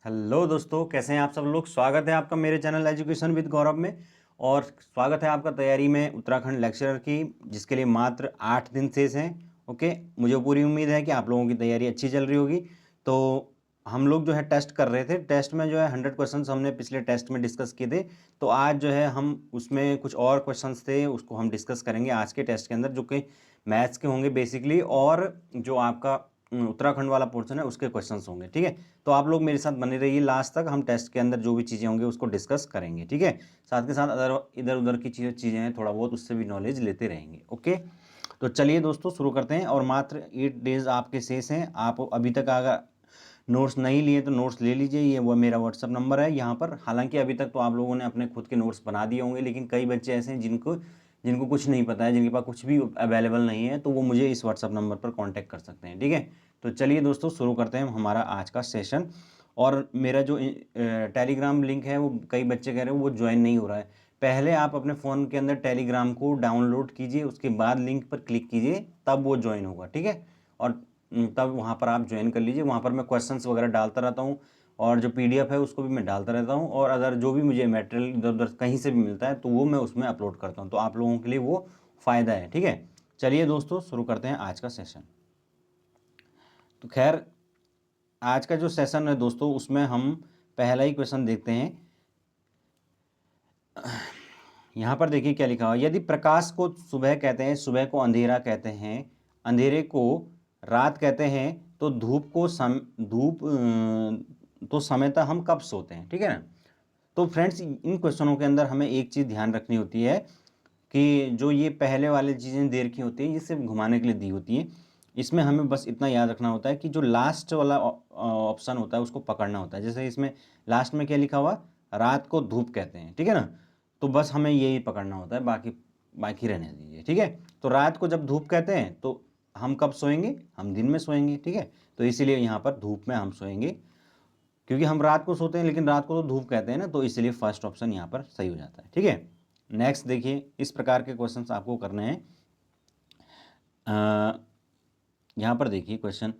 Hello दोस्तों, कैसे हैं आप सब लोग। स्वागत है आपका मेरे चैनल एजुकेशन विद गौरव में। और स्वागत है आपका तैयारी में उत्तराखंड लेक्चरर की, जिसके लिए मात्र 8 दिन शेष हैं। ओके, मुझे पूरी उम्मीद है कि आप लोगों की तैयारी अच्छी चल रही होगी। तो हम लोग जो है टेस्ट कर रहे थे, टेस्ट में जो है 100 क्वेश्चंस हमने पिछले टेस्ट में डिस्कस किए थे। तो आज जो है हम उसमें कुछ और क्वेश्चंस थे, उसको हम डिस्कस करेंगे आज के टेस्ट के अंदर, जो कि मैथ्स के होंगे बेसिकली, और जो आपका उत्तराखंड वाला पोर्शन है उसके क्वेश्चंस होंगे। ठीक है, तो आप लोग मेरे साथ बने रहिए लास्ट तक। हम टेस्ट के अंदर जो भी चीज़ें होंगी उसको डिस्कस करेंगे। ठीक है, साथ के साथ अदर इधर उधर की चीज़ें हैं, थोड़ा बहुत उससे भी नॉलेज लेते रहेंगे। ओके, तो चलिए दोस्तों शुरू करते हैं। और मात्र 8 डेज आपके शेष हैं। आप अभी तक अगर नोट्स नहीं लिए तो नोट्स ले लीजिए। ये वो मेरा व्हाट्सअप नंबर है यहाँ पर। हालांकि अभी तक तो आप लोगों ने अपने खुद के नोट्स बना दिए होंगे, लेकिन कई बच्चे ऐसे हैं जिनको जिनको कुछ नहीं पता है, जिनके पास कुछ भी अवेलेबल नहीं है, तो वो मुझे इस व्हाट्सअप नंबर पर कांटेक्ट कर सकते हैं। ठीक है, तो चलिए दोस्तों शुरू करते हैं हमारा आज का सेशन। और मेरा जो टेलीग्राम लिंक है, वो कई बच्चे कह रहे हैं वो ज्वाइन नहीं हो रहा है। पहले आप अपने फ़ोन के अंदर टेलीग्राम को डाउनलोड कीजिए, उसके बाद लिंक पर क्लिक कीजिए, तब वो ज्वाइन होगा। ठीक है, और तब वहाँ पर आप ज्वाइन कर लीजिए। वहाँ पर मैं क्वेश्चंस वगैरह डालता रहता हूँ, और जो पीडीएफ है उसको भी मैं डालता रहता हूँ, और अगर जो भी मुझे मटेरियल इधर उधर कहीं से भी मिलता है तो वो मैं उसमें अपलोड करता हूँ। तो आप लोगों के लिए वो फ़ायदा है। ठीक है, चलिए दोस्तों शुरू करते हैं आज का सेशन। तो खैर, आज का जो सेशन है दोस्तों, उसमें हम पहला ही क्वेश्चन देखते हैं। यहाँ पर देखिए क्या लिखा हुआ है। यदि प्रकाश को सुबह कहते हैं, सुबह को अंधेरा कहते हैं, अंधेरे को रात कहते हैं, तो तो समयतः हम कब सोते हैं। ठीक है ना। तो फ्रेंड्स, इन क्वेश्चनों के अंदर हमें एक चीज़ ध्यान रखनी होती है कि जो ये पहले वाली चीज़ें देर की होती हैं, ये सिर्फ घुमाने के लिए दी होती हैं। इसमें हमें बस इतना याद रखना होता है कि जो लास्ट वाला ऑप्शन होता है उसको पकड़ना होता है। जैसे इसमें लास्ट में क्या लिखा हुआ, रात को धूप कहते हैं। ठीक है ना, तो बस हमें यही पकड़ना होता है, बाकी बाकी रहने दीजिए। ठीक है, तो रात को जब धूप कहते हैं तो हम कब सोएंगे, हम दिन में सोएंगे। ठीक है, तो इसीलिए यहाँ पर धूप में हम सोएंगे, क्योंकि हम रात को सोते हैं लेकिन रात को तो धूप कहते हैं ना, तो इसलिए फर्स्ट ऑप्शन यहाँ पर सही हो जाता है। ठीक है, नेक्स्ट देखिए, इस प्रकार के क्वेश्चंस आपको करने हैं। यहाँ पर देखिए क्वेश्चन,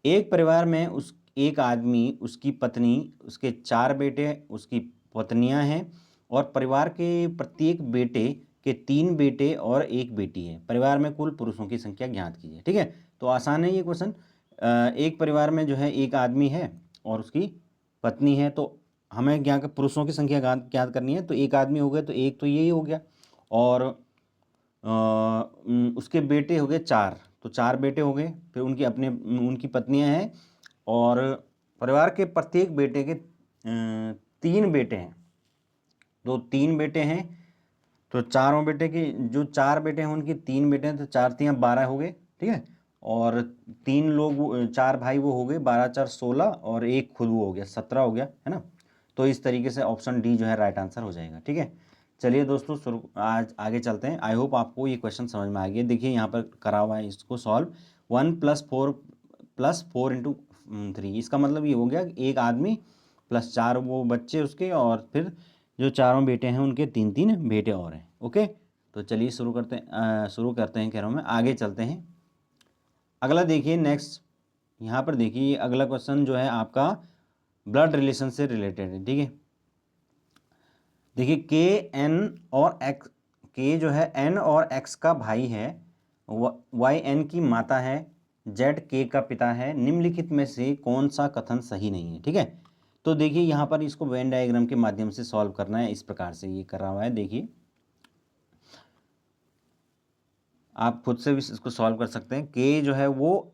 एक परिवार में एक आदमी, उसकी पत्नी, उसके 4 बेटे, उसकी पत्नियां हैं, और परिवार के प्रत्येक बेटे के 3 बेटे और 1 बेटी है। परिवार में कुल पुरुषों की संख्या ज्ञात कीजिए। ठीक है, तो आसान है ये क्वेश्चन। एक परिवार में जो है एक आदमी है और उसकी पत्नी है, तो हमें यहाँ के पुरुषों की संख्या ज्ञात करनी है। तो एक आदमी हो गया, तो एक तो यही हो गया, और उसके बेटे हो गए 4, तो 4 बेटे हो गए। फिर उनकी पत्नियां हैं, और परिवार के प्रत्येक बेटे के 3 बेटे हैं। तो 3 बेटे हैं, तो चारों बेटे की जो 4 बेटे हैं उनकी 3 बेटे हैं, तो 4 3 12 हो गए। ठीक है, और 3 लोग 4 भाई वो हो गए, 12 4 16, और एक खुद वो हो गया, 17 हो गया, है ना। तो इस तरीके से ऑप्शन डी जो है राइट आंसर हो जाएगा। ठीक है, चलिए दोस्तों शुरू आज आगे चलते हैं। आई होप आपको ये क्वेश्चन समझ में आ गया। देखिए यहाँ पर करा हुआ है इसको सॉल्व। 1 + 4 इंटू 3, इसका मतलब ये हो गया कि एक आदमी प्लस 4 वो बच्चे उसके, और फिर जो चारों बेटे हैं उनके 3 3 बेटे और हैं। ओके, तो चलिए शुरू करते हैं कह रहा हूँ मैं, आगे चलते हैं। अगला देखिए नेक्स्ट, यहाँ पर देखिए अगला क्वेश्चन जो है आपका ब्लड रिलेशन से रिलेटेड है। ठीक है, देखिए के एन और एक्स, के जो है एन और एक्स का भाई है, वाई एन की माता है, जेड के का पिता है। निम्नलिखित में से कौन सा कथन सही नहीं है। ठीक है, तो देखिए यहाँ पर इसको वेन डायग्राम के माध्यम से सॉल्व करना है। इस प्रकार से ये कर रहा हुआ है। देखिए आप खुद से भी इसको सॉल्व कर सकते हैं। के जो है वो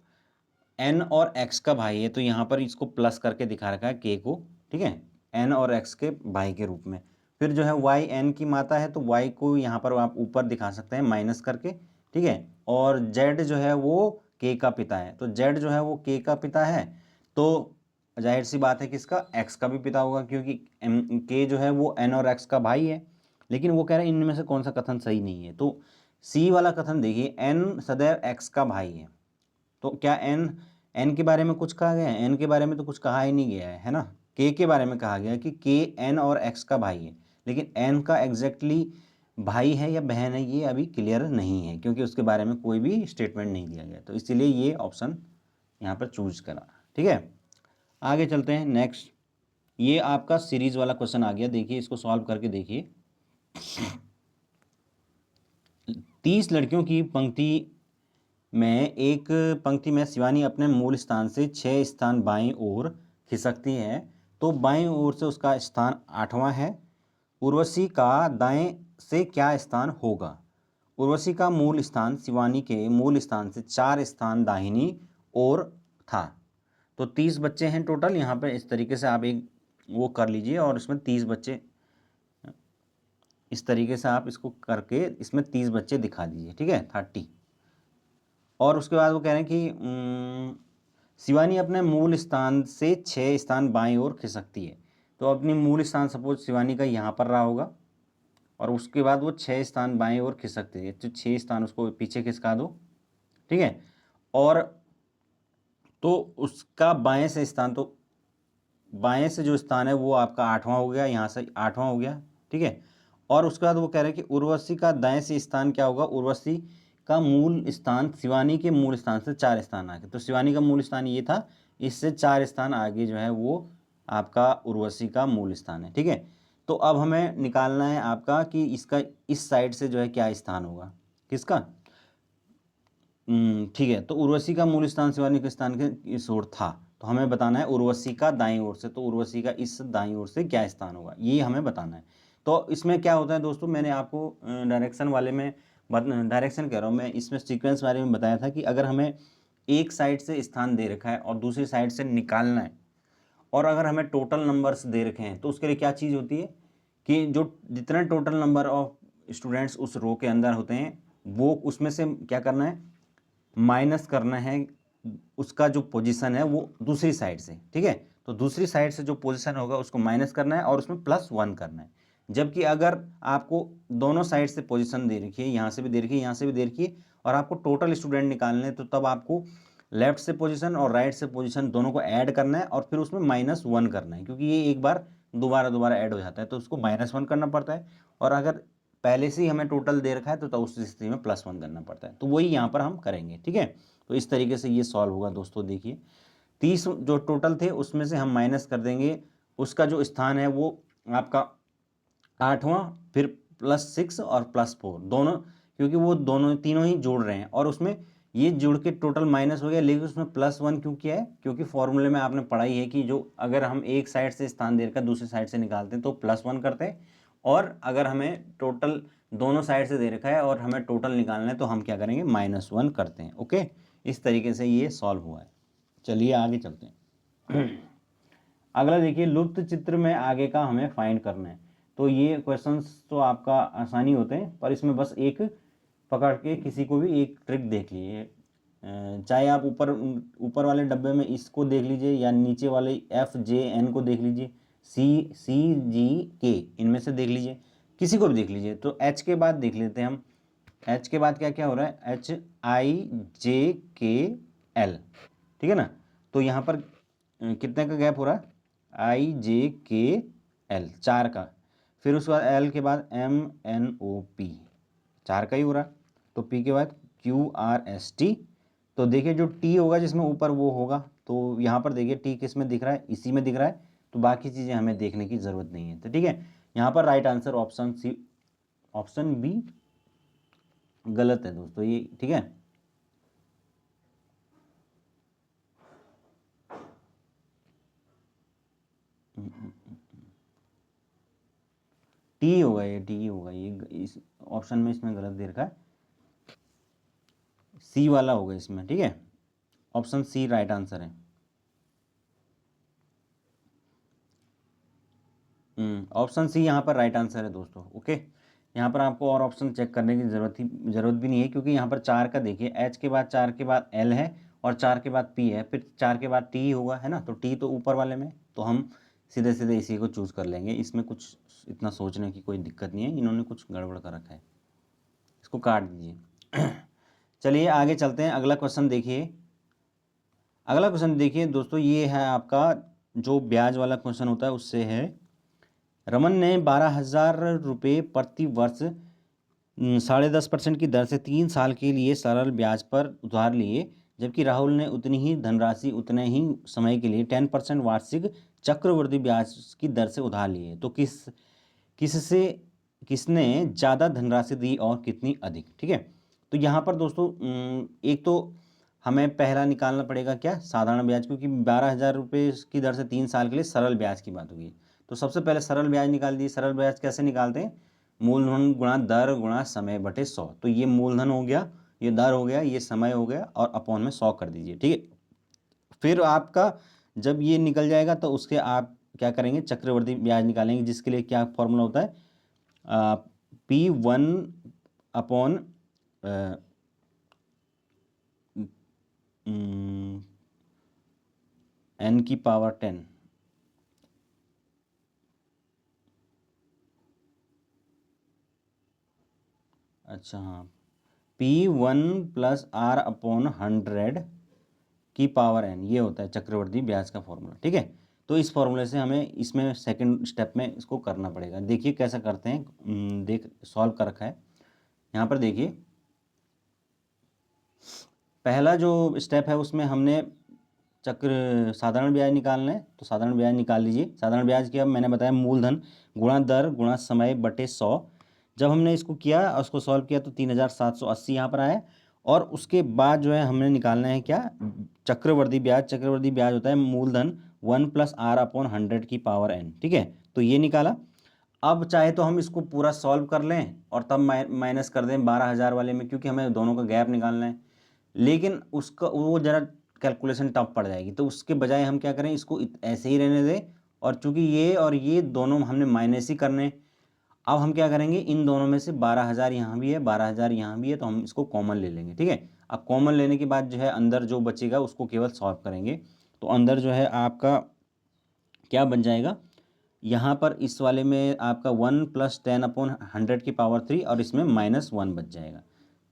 एन और एक्स का भाई है, तो यहाँ पर इसको प्लस करके दिखा रखा है के को। ठीक है, एन और एक्स के भाई के रूप में। फिर जो है वाई एन की माता है, तो वाई को यहाँ पर आप ऊपर दिखा सकते हैं माइनस करके। ठीक है, और जेड जो है वो के का पिता है, तो जेड जो है वो के का पिता है, तो जाहिर सी बात है कि इसका एक्स का भी पिता होगा, क्योंकि के जो है वो एन और एक्स का भाई है। लेकिन वो कह रहे हैं इनमें से कौन सा कथन सही नहीं है। तो सी वाला कथन देखिए, एन सदैव एक्स का भाई है, तो क्या एन एन के बारे में कुछ कहा गया है? एन के बारे में तो कुछ कहा ही नहीं गया है ना। के बारे में कहा गया है कि के एन और एक्स का भाई है, लेकिन एन का एग्जैक्टली भाई है या बहन है ये अभी क्लियर नहीं है, क्योंकि उसके बारे में कोई भी स्टेटमेंट नहीं दिया गया। तो इसीलिए ये ऑप्शन यहाँ पर चूज करा। ठीक है, आगे चलते हैं नेक्स्ट। ये आपका सीरीज वाला क्वेश्चन आ गया। देखिए इसको सॉल्व करके देखिए। 30 लड़कियों की पंक्ति में एक पंक्ति में शिवानी अपने मूल स्थान से 6 स्थान बाईं ओर खिसकती है, तो बाईं ओर से उसका स्थान 8वां है। उर्वशी का दाएं से क्या स्थान होगा? उर्वशी का मूल स्थान शिवानी के मूल स्थान से 4 स्थान दाहिनी ओर था। तो 30 बच्चे हैं टोटल यहाँ पर। इस तरीके से आप एक वो कर लीजिए और इसमें 30 बच्चे, इस तरीके से आप इसको करके इसमें 30 बच्चे दिखा दीजिए, ठीक है, 30। और उसके बाद वो कह रहे हैं कि शिवानी अपने मूल स्थान से 6 स्थान बाईं ओर खिसकती है। तो अपनी मूल स्थान सपोज शिवानी का यहाँ पर रहा होगा और उसके बाद वो 6 स्थान बाईं ओर खिसकती है, तो 6 स्थान उसको पीछे खिसका दो, ठीक है। और तो उसका बाएं से स्थान, तो बाएं से जो स्थान है वो आपका 8वां हो गया, यहाँ से 8वां हो गया, ठीक है। और उसके बाद वो कह रहे हैं कि उर्वशी का दाएं से स्थान क्या होगा? उर्वशी का मूल स्थान शिवानी के मूल स्थान से 4 स्थान आगे, तो शिवानी का मूल स्थान ये था, इससे 4 स्थान आगे जो है वो आपका उर्वशी का मूल स्थान है, ठीक है। तो अब हमें निकालना है आपका कि इसका इस साइड से जो है क्या स्थान होगा, किसका? ठीक है। तो उर्वशी का मूल स्थान शिवानी के स्थान के इस ओर था, तो हमें बताना है उर्वशी का दाईं ओर से, तो उर्वशी का इस दाईं ओर से क्या स्थान होगा, ये हमें बताना है। तो इसमें क्या होता है दोस्तों, मैंने आपको डायरेक्शन वाले में डायरेक्शन कह रहा हूँ मैं, इसमें सीक्वेंस बारे में बताया था कि अगर हमें एक साइड से स्थान दे रखा है और दूसरी साइड से निकालना है, और अगर हमें टोटल नंबर्स दे रखे हैं, तो उसके लिए क्या चीज़ होती है कि जो जितना टोटल नंबर ऑफ स्टूडेंट्स उस रो के अंदर होते हैं, वो उसमें से क्या करना है, माइनस करना है उसका जो पोजीशन है वो दूसरी साइड से, ठीक है। तो दूसरी साइड से जो पोजीशन होगा उसको माइनस करना है और उसमें +1 करना है। जबकि अगर आपको दोनों साइड से पोजीशन दे रखी है, यहाँ से भी दे रखी है, यहाँ से भी दे रखी है, और आपको टोटल स्टूडेंट निकालने हैं, तो तब आपको लेफ्ट से पोजीशन और राइट से पोजीशन दोनों को ऐड करना है और फिर उसमें -1 करना है, क्योंकि ये एक बार दोबारा ऐड हो जाता है, तो उसको -1 करना पड़ता है। और अगर पहले से ही हमें टोटल दे रखा है तो उस स्थिति में +1 करना पड़ता है, तो वही यहाँ पर हम करेंगे, ठीक है। तो इस तरीके से ये सॉल्व होगा दोस्तों। देखिए 30 जो टोटल थे उसमें से हम माइनस कर देंगे, उसका जो स्थान है वो आपका 8वां, फिर +6 और +4 दोनों, क्योंकि वो दोनों तीनों ही जोड़ रहे हैं और उसमें ये जुड़ के टोटल माइनस हो गया, लेकिन उसमें +1 क्यों किया है? क्योंकि फॉर्मूले में आपने पढ़ाई है कि जो अगर हम एक साइड से स्थान देकर दूसरी साइड से निकालते हैं तो +1 करते हैं, और अगर हमें टोटल दोनों साइड से दे रखा है और हमें टोटल निकालना है तो हम क्या करेंगे, -1 करते हैं। ओके, इस तरीके से ये सॉल्व हुआ है। चलिए आगे चलते हैं। अगला देखिए, लुप्त चित्र में आगे का हमें फाइंड करना है। तो ये क्वेश्चंस तो आपका आसानी होते हैं, पर इसमें बस एक पकड़ के किसी को भी एक ट्रिक देख लीजिए, चाहे आप ऊपर वाले डब्बे में इसको देख लीजिए या नीचे वाले FJN को देख लीजिए, CGK इनमें से देख लीजिए, किसी को भी देख लीजिए। तो H के बाद देख लेते हैं हम, H के बाद क्या क्या हो रहा है, HIJKL, ठीक है ना। तो यहाँ पर कितने का गैप हो रहा है, IJKL 4 का, फिर उसके बाद L के बाद MNOP 4 का ही हो रहा है, तो P के बाद QRST। तो देखिए जो T होगा जिसमें ऊपर वो होगा, तो यहाँ पर देखिए T किस में दिख रहा है, इसी में दिख रहा है, तो बाकी चीज़ें हमें देखने की ज़रूरत नहीं है। तो ठीक है, यहाँ पर right answer option C, option B गलत है दोस्तों ये, ठीक है। टी होगा, ये टी होगा, ये इस ऑप्शन में इसमें गलत दे रखा है, सी वाला होगा इसमें, ठीक है। ऑप्शन सी राइट आंसर है। ऑप्शन सी यहाँ पर राइट आंसर है दोस्तों। ओके, यहाँ पर आपको और ऑप्शन चेक करने की ज़रूरत भी नहीं है, क्योंकि यहाँ पर 4 का देखिए, H के बाद 4 के बाद L है और 4 के बाद P है, फिर 4 के बाद T होगा, है ना। तो T तो ऊपर वाले में, तो हम सीधे सीधे इसी को चूज़ कर लेंगे, इसमें कुछ इतना सोचने की कोई दिक्कत नहीं है, इन्होंने कुछ गड़बड़ कर रखा है, इसको काट दीजिए। चलिए आगे चलते हैं, अगला क्वेश्चन देखिए। अगला क्वेश्चन देखिए दोस्तों, ये है आपका जो ब्याज वाला क्वेश्चन होता है उससे है। रमन ने 12,000 रुपये प्रति वर्ष 10.5% की दर से 3 साल के लिए सरल ब्याज पर उधार लिए, जबकि राहुल ने उतनी ही धनराशि उतने ही समय के लिए 10% वार्षिक चक्रवृद्धि ब्याज की दर से उधार लिए। तो किससे किसने ज़्यादा धनराशि दी और कितनी अधिक। ठीक है, तो यहाँ पर दोस्तों एक तो हमें पहला निकालना पड़ेगा क्या, साधारण ब्याज, क्योंकि 12,000 रुपये की दर से 3 साल के लिए सरल ब्याज की बात होगी। तो सबसे पहले सरल ब्याज निकाल दिए। सरल ब्याज कैसे निकालते हैं, मूलधन गुणा दर गुणा समय बटे 100। तो ये मूलधन हो गया, ये दर हो गया, ये समय हो गया, और अपॉन में 100 कर दीजिए। ठीक है, फिर आपका जब ये निकल जाएगा तो उसके आप क्या करेंगे, चक्रवृद्धि ब्याज निकालेंगे, जिसके लिए क्या फॉर्मूला होता है, P1 अपॉन n की पावर 10। अच्छा हाँ, P1 प्लस R अपॉन 100 की पावर n, ये होता है चक्रवृद्धि ब्याज का फॉर्मूला। ठीक है, तो इस फॉर्मूले से हमें इसमें सेकंड स्टेप में इसको करना पड़ेगा। देखिए कैसा करते हैं, देख सॉल्व कर रखा है यहाँ पर। देखिए पहला जो स्टेप है उसमें हमने साधारण ब्याज निकालना है, तो साधारण ब्याज निकाल लीजिए। साधारण ब्याज क्या, मैंने बताया मूलधन गुणा दर गुणा समय बटे 100। जब हमने इसको किया और उसको सॉल्व किया तो 3,780 यहाँ पर आया। और उसके बाद जो है हमने निकालना है क्या, चक्रवृद्धि ब्याज। चक्रवृद्धि ब्याज होता है मूलधन 1 प्लस R अपॉन 100 की पावर n। ठीक है, तो ये निकाला। अब चाहे तो हम इसको पूरा सॉल्व कर लें और तब माइनस कर दें 12,000 वाले में, क्योंकि हमें दोनों का गैप निकालना है। लेकिन उसका वो ज़रा कैलकुलेशन टफ पड़ जाएगी, तो उसके बजाय हम क्या करें, इसको ऐसे ही रहने दें। और चूंकि ये और ये दोनों हमने माइनस ही करने, अब हम क्या करेंगे, इन दोनों में से 12,000 यहाँ भी है, 12,000 यहाँ भी है, तो हम इसको कॉमन ले लेंगे। ठीक है, अब कॉमन लेने के बाद जो है अंदर जो बचेगा उसको केवल सॉल्व करेंगे। तो अंदर जो है आपका क्या बन जाएगा, यहाँ पर इस वाले में आपका 1 प्लस 10 अपॉन 100 की पावर 3 और इसमें -1 बच जाएगा।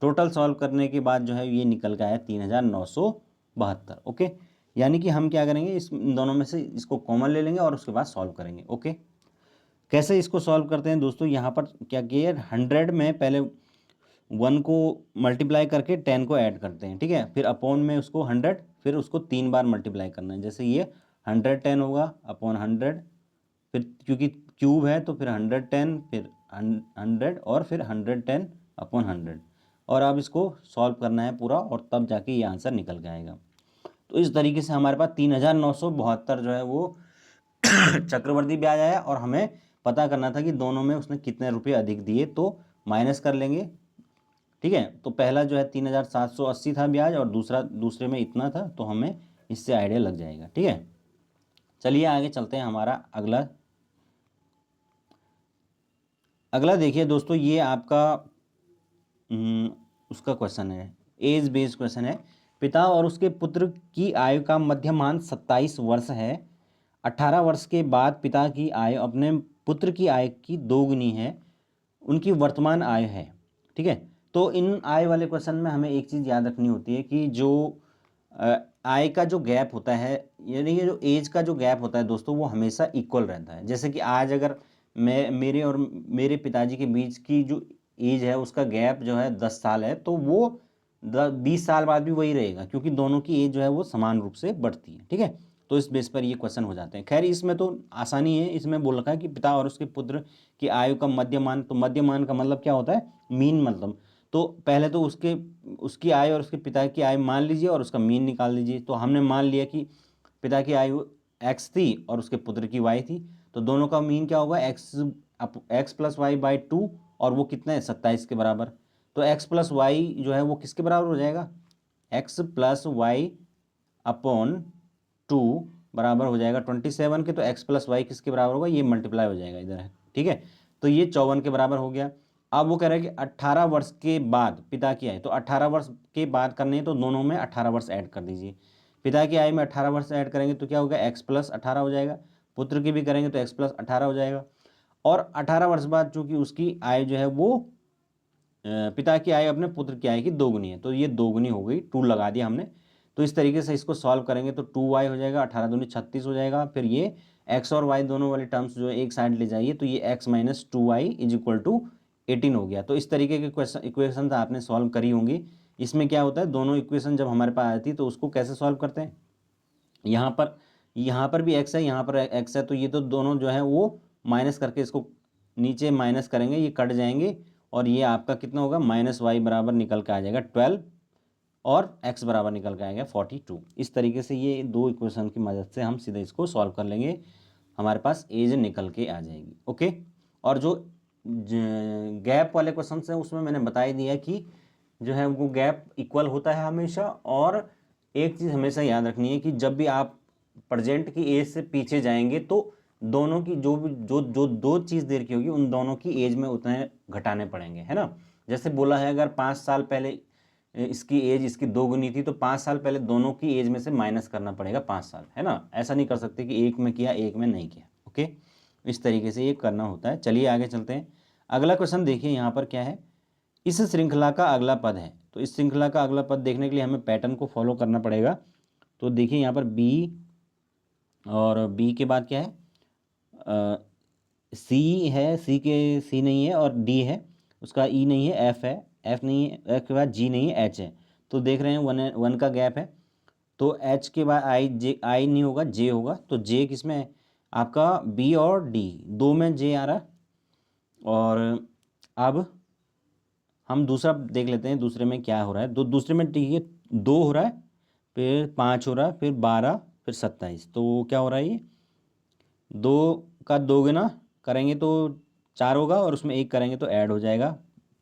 टोटल सॉल्व करने के बाद जो है ये निकल के आया 3,972। ओके, यानी कि हम क्या करेंगे, इस दोनों में से इसको कॉमन ले लेंगे और उसके बाद सॉल्व करेंगे। ओके, कैसे इसको सॉल्व करते हैं दोस्तों, यहाँ पर क्या किया, 100 में पहले 1 को मल्टीप्लाई करके 10 को ऐड करते हैं। ठीक है, फिर अपॉन में उसको 100, फिर उसको 3 बार मल्टीप्लाई करना है। जैसे ये 110 होगा अपॉन 100, फिर क्योंकि क्यूब है तो फिर 110, फिर 100 और फिर 110 अपॉन 100। और अब इसको सॉल्व करना है पूरा, और तब जाके ये आंसर निकल के आएगा। तो इस तरीके से हमारे पास 3,972 जो है वो चक्रवर्ती ब्याज आया, और हमें पता करना था कि दोनों में उसने कितने रुपये अधिक दिए, तो माइनस कर लेंगे। ठीक है, तो पहला जो है 3,780 था ब्याज, और दूसरे में इतना था, तो हमें इससे आइडिया लग जाएगा। ठीक है, चलिए आगे चलते हैं। हमारा अगला देखिए दोस्तों, ये आपका उसका क्वेश्चन है, एज बेस्ड क्वेश्चन है। पिता और उसके पुत्र की आयु का मध्यमान 27 वर्ष है। 18 वर्ष के बाद पिता की आयु अपने पुत्र की आयु की दोगुनी है। उनकी वर्तमान आयु है। ठीक है, तो इन आय वाले क्वेश्चन में हमें एक चीज़ याद रखनी होती है कि जो आय का जो गैप होता है, यानी कि जो एज का जो गैप होता है दोस्तों, वो हमेशा इक्वल रहता है। जैसे कि आज अगर मेरे और मेरे पिताजी के बीच की जो एज है उसका गैप जो है 10 साल है, तो वो 20 साल बाद भी वही रहेगा, क्योंकि दोनों की एज जो है वो समान रूप से बढ़ती है। ठीक है, तो इस बेस पर ये क्वेश्चन हो जाते हैं। खैर इसमें तो आसानी है, इसमें बोल रखा है कि पिता और उसके पुत्र की आयु का मध्यमान। तो मध्यमान का मतलब क्या होता है, मीन मतलब। तो पहले तो उसकी आयु और उसके पिता की आयु मान लीजिए और उसका मीन निकाल लीजिए। तो हमने मान लिया कि पिता की आयु x थी और उसके पुत्र की y थी, तो दोनों का मीन क्या होगा, x प्लस वाई बाई 2, और वो कितना है 27 के बराबर। तो x प्लस वाई जो है वो किसके बराबर हो जाएगा, x प्लस वाई अपॉन 2 बराबर हो जाएगा 27 के। तो x प्लस वाई किसके बराबर होगा, ये मल्टीप्लाई हो जाएगा इधर है। ठीक है, तो ये 54 के बराबर हो गया। अब वो कह रहा है कि 18 वर्ष के बाद पिता की आयु, तो 18 वर्ष के बाद करने हैं, तो दोनों में 18 वर्ष ऐड कर दीजिए। पिता की आयु में 18 वर्ष ऐड करेंगे तो क्या होगा, x प्लस 18 हो जाएगा। पुत्र की भी करेंगे तो x प्लस 18 हो जाएगा। और 18 वर्ष बाद चूंकि उसकी आयु जो है वो पिता की आयु अपने पुत्र की आयु की दोगुनी है, तो ये दोगुनी हो गई, 2 लगा दिया हमने। तो इस तरीके से इसको सॉल्व करेंगे तो 2y हो जाएगा, 18 दूनी 36 हो जाएगा। फिर ये x और y दोनों वाले टर्म्स जो है एक साइड ले जाइए, तो ये x minus 2y is equal to 18 हो गया। तो इस तरीके के इक्वेशन आपने सॉल्व करी होंगी, इसमें क्या होता है, दोनों इक्वेशन जब हमारे पास आती है तो उसको कैसे सॉल्व करते हैं, यहाँ पर भी x है, यहाँ पर x है, तो ये तो दोनों जो है वो माइनस करके इसको नीचे माइनस करेंगे, ये कट जाएंगे और ये आपका कितना होगा, -y बराबर निकल के आ जाएगा 12 और x बराबर निकल के आएगा 42। इस तरीके से ये दो इक्वेशन की मदद से हम सीधे इसको सॉल्व कर लेंगे, हमारे पास एज निकल के आ जाएगी। ओके, और जो गैप वाले क्वेश्चन हैं उसमें मैंने बता ही दिया कि जो है वो गैप इक्वल होता है हमेशा, और एक चीज़ हमेशा याद रखनी है कि जब भी आप प्रेजेंट की एज से पीछे जाएंगे तो दोनों की जो भी जो दो चीज़ देर की होगी उन दोनों की एज में उतने घटाने पड़ेंगे, है ना। जैसे बोला है अगर 5 साल पहले इसकी एज इसकी 2 गुनी थी तो 5 साल पहले दोनों की एज में से माइनस करना पड़ेगा 5 साल, है ना। ऐसा नहीं कर सकते कि एक में किया एक में नहीं किया। ओके, इस तरीके से ये करना होता है। चलिए आगे चलते हैं। अगला क्वेश्चन देखिए यहाँ पर क्या है, इस श्रृंखला का अगला पद है। तो इस श्रृंखला का अगला पद देखने के लिए हमें पैटर्न को फॉलो करना पड़ेगा। तो देखिए यहाँ पर बी, और बी के बाद क्या है, सी है, सी नहीं है, और डी है, उसका ई नहीं है, एफ है, एफ नहीं है, एफ के बाद जी नहीं है, एच है। तो देख रहे हैं वन का गैप है, तो एच के बाद आई नहीं होगा, जे होगा। तो जे किस में है, आपका बी और डी दो में जे आ रहा है। और अब हम दूसरा देख लेते हैं, दूसरे में क्या हो रहा है। दूसरे में ठीक है, 2 हो रहा है, फिर 5 हो रहा है, फिर 12, फिर 27। तो क्या हो रहा है, ये 2 का 2 गुना करेंगे तो 4 होगा, और उसमें 1 करेंगे तो ऐड हो जाएगा,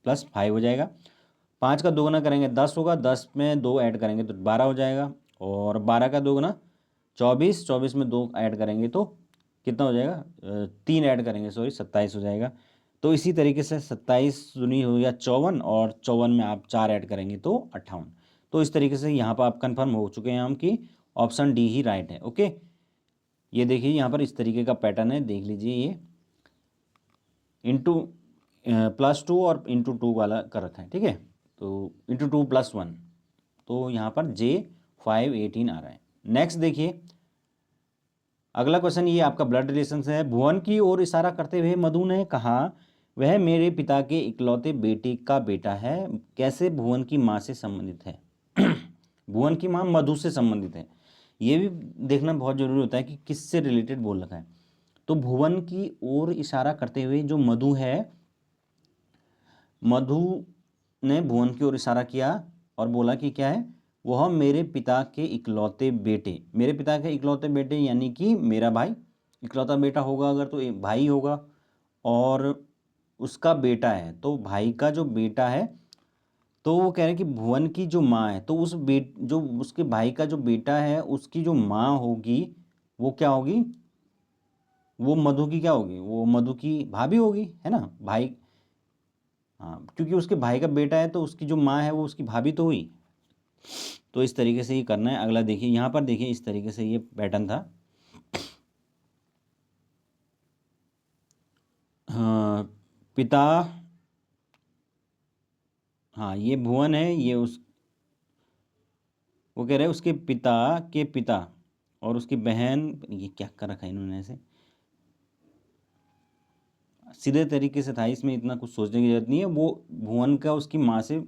+5 हो जाएगा। 5 का 2 गुना करेंगे 10 होगा, 10 में 2 ऐड करेंगे तो 12 हो जाएगा। और 12 का 2 गुना 24, 24 में 2 ऐड करेंगे तो कितना हो जाएगा, 3 ऐड करेंगे, सॉरी 27 हो जाएगा। तो इसी तरीके से 27 दूनी हो गया 54, और 54 में आप 4 ऐड करेंगे तो 58। तो इस तरीके से यहाँ पर आप कन्फर्म हो चुके हैं हम कि ऑप्शन डी ही राइट है। ओके, ये देखिए यहाँ पर इस तरीके का पैटर्न है, देख लीजिए, ये इंटू +2 और ×2 वाला कर रखा है, ठीक है। तो ×2 + 1, तो यहाँ पर J 5 18 आ रहा है। नेक्स्ट देखिए अगला क्वेश्चन, ये आपका ब्लड रिलेशन से है। भुवन की ओर इशारा करते हुए मधु ने कहा, वह मेरे पिता के इकलौते बेटे का बेटा है, कैसे भुवन की माँ से संबंधित है। भुवन की माँ मधु से संबंधित है, ये भी देखना बहुत जरूरी होता है कि किससे रिलेटेड बोल रखा है। तो भुवन की ओर इशारा करते हुए जो मधु है, मधु ने भुवन की ओर इशारा किया और बोला कि क्या है, वह मेरे पिता के इकलौते बेटे, मेरे पिता के इकलौते बेटे यानी कि मेरा भाई, इकलौता बेटा होगा अगर तो भाई होगा, और उसका बेटा है तो भाई का जो बेटा है। तो वो कह रहे हैं कि भुवन की जो माँ है, तो उस जो उसके भाई का जो बेटा है उसकी जो माँ होगी वो क्या होगी, वो मधु की क्या होगी, वो मधु की भाभी होगी, है ना, भाई। हाँ, क्योंकि उसके भाई का बेटा है तो उसकी जो माँ है वो उसकी भाभी तो हुई। तो इस तरीके से ये करना है। अगला देखिए यहाँ पर, देखिए इस तरीके से ये पैटर्न था। हाँ, पिता, हाँ ये भुवन है, ये वो कह रहे हैं उसके पिता के पिता और उसकी बहन, ये क्या कर रखा है इन्होंने ऐसे, सीधे तरीके से था, इसमें इतना कुछ सोचने की जरूरत नहीं है। वो भुवन का उसकी माँ से,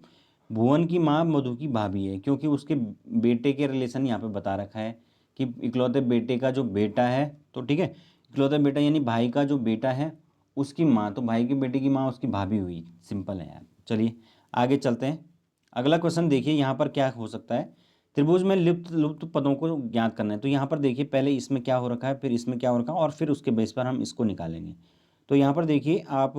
भुवन की माँ मधु की भाभी है, क्योंकि उसके बेटे के रिलेशन यहाँ पे बता रखा है कि इकलौते बेटे का जो बेटा है, तो ठीक है, इकलौते बेटा यानी भाई का जो बेटा है उसकी माँ, तो भाई के बेटे की माँ उसकी भाभी हुई, सिंपल है यार। चलिए आगे चलते हैं। अगला क्वेश्चन देखिए यहाँ पर क्या हो सकता है, त्रिभुज में लुप्त लुप्त पदों को ज्ञात करना है। तो यहाँ पर देखिए पहले इसमें क्या हो रखा है, फिर इसमें क्या हो रखा है, और फिर उसके बेस पर हम इसको निकालेंगे। तो यहाँ पर देखिए आप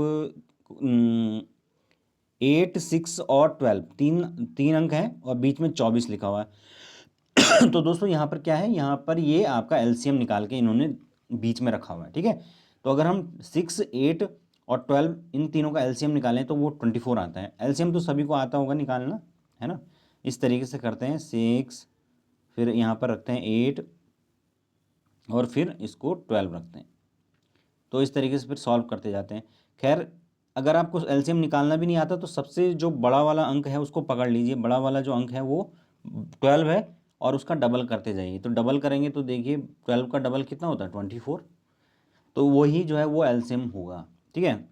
8, 6 और 12, तीन तीन अंक हैं और बीच में 24 लिखा हुआ है। तो दोस्तों यहाँ पर क्या है, यहाँ पर ये आपका एलसीएम निकाल के इन्होंने बीच में रखा हुआ है, ठीक है। तो अगर हम 6, 8 और 12 इन तीनों का एलसीएम निकालें तो वो 24 आता है। एलसीएम तो सभी को आता होगा निकालना, है ना। इस तरीके से करते हैं, 6, फिर यहाँ पर रखते हैं 8, और फिर इसको 12 रखते हैं। तो इस तरीके से फिर सॉल्व करते जाते हैं। खैर अगर आपको एलसीएम निकालना भी नहीं आता तो सबसे जो बड़ा वाला अंक है उसको पकड़ लीजिए, बड़ा वाला जो अंक है वो 12 है, और उसका डबल करते जाइए। तो डबल करेंगे तो देखिए 12 का डबल कितना होता है, 24। तो वही जो है वो एलसीएम होगा, ठीक है।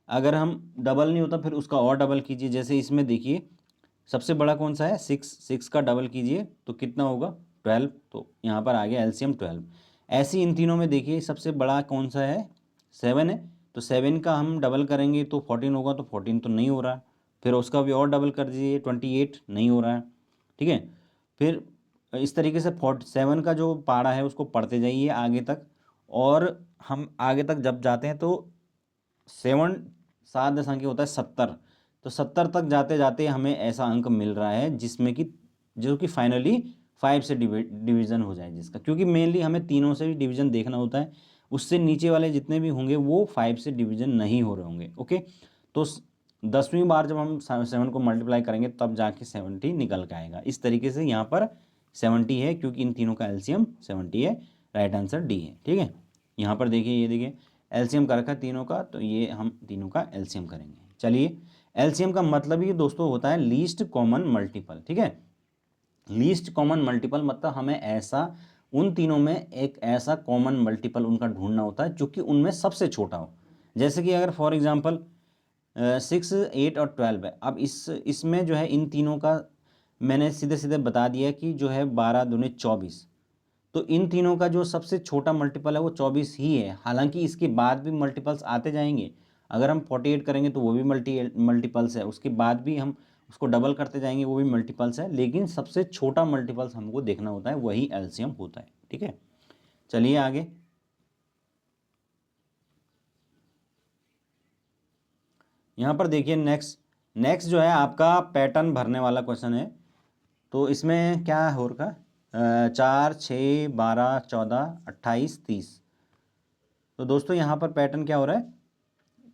अगर हम डबल नहीं होता फिर उसका और डबल कीजिए, जैसे इसमें देखिए सबसे बड़ा कौन सा है 6, 6 का डबल कीजिए तो कितना होगा 12, तो यहाँ पर आ गया एलसीएम 12। ऐसे इन तीनों में देखिए सबसे बड़ा कौन सा है 7 है, तो 7 का हम डबल करेंगे तो 14 होगा, तो 14 तो नहीं हो रहा, फिर उसका भी और डबल कर दीजिए 28, नहीं हो रहा है, ठीक है। फिर इस तरीके से 47 का जो पारा है उसको पढ़ते जाइए आगे तक, और हम आगे तक जब जाते हैं तो 7 सात दशा अंक होता है 70, तो 70 तक जाते जाते हमें ऐसा अंक मिल रहा है जिसमें कि जो कि फाइनली 5 से डिवीज़न हो जाए जिसका, क्योंकि मेनली हमें तीनों से भी डिवीज़न देखना होता है, उससे नीचे वाले जितने भी होंगे वो 5 से डिवीज़न नहीं हो रहे होंगे, ओके। तो 10वीं बार जब हम 7 को मल्टीप्लाई करेंगे तब जाके 70 निकल के आएगा। इस तरीके से यहाँ पर 70 है क्योंकि इन तीनों का एलसीएम 70 है, राइट आंसर डी है, ठीक है। यहाँ पर देखिए, ये देखिए एलसीएम कर रखा है तीनों का, तो ये हम तीनों का एलसीएम करेंगे। चलिए, एलसीएम का मतलब ही दोस्तों होता है लीस्ट कॉमन मल्टीपल, ठीक है। लीस्ट कॉमन मल्टीपल मतलब हमें ऐसा उन तीनों में एक ऐसा कॉमन मल्टीपल उनका ढूंढना होता है जो कि उनमें सबसे छोटा हो। जैसे कि अगर फॉर एग्जांपल 6, 8 और 12 है, अब इसमें जो है इन तीनों का मैंने सीधे सीधे बता दिया कि जो है 12 दूनी 24, तो इन तीनों का जो सबसे छोटा मल्टीपल है वो 24 ही है। हालांकि इसके बाद भी मल्टीपल्स आते जाएंगे, अगर हम 48 करेंगे तो वो भी मल्टीपल्स है, उसके बाद भी हम उसको डबल करते जाएंगे वो भी मल्टीपल्स है, लेकिन सबसे छोटा मल्टीपल्स हमको देखना होता है, वही एलसीएम होता है, ठीक है। चलिए आगे, यहाँ पर देखिए नेक्स्ट जो है आपका पैटर्न भरने वाला क्वेश्चन है। तो इसमें क्या हो रखा 4, 6, 12, 14, 28, 30। तो दोस्तों यहाँ पर पैटर्न क्या हो रहा है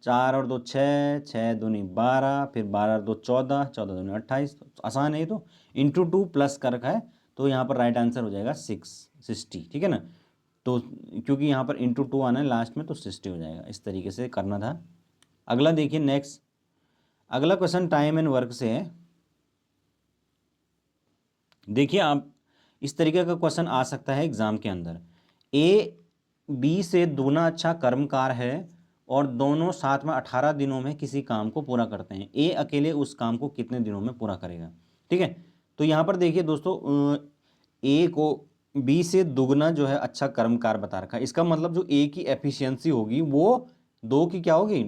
4 और 2 6, 6 दूनी 12, फिर 12 और 2 14, 14 दूनी 28, तो आसान है ये तो, इंटू 2 प्लस कर रखा है, तो यहाँ पर राइट आंसर हो जाएगा 60, ठीक है ना। तो क्योंकि यहाँ पर इंटू 2 आना है लास्ट में तो 60 हो जाएगा, इस तरीके से करना था। अगला देखिए नेक्स्ट, अगला क्वेश्चन टाइम एंड वर्क से है। देखिए आप इस तरीके का क्वेश्चन आ सकता है एग्जाम के अंदर, ए बी से दूना अच्छा कर्मकार है और दोनों साथ में 18 दिनों में किसी काम को पूरा करते हैं, ए अकेले उस काम को कितने दिनों में पूरा करेगा, ठीक है। तो यहाँ पर देखिए दोस्तों ए को बी से दुगना जो है अच्छा कर्मकार बता रखा है, इसका मतलब जो ए की एफिशिएंसी होगी वो 2 की क्या होगी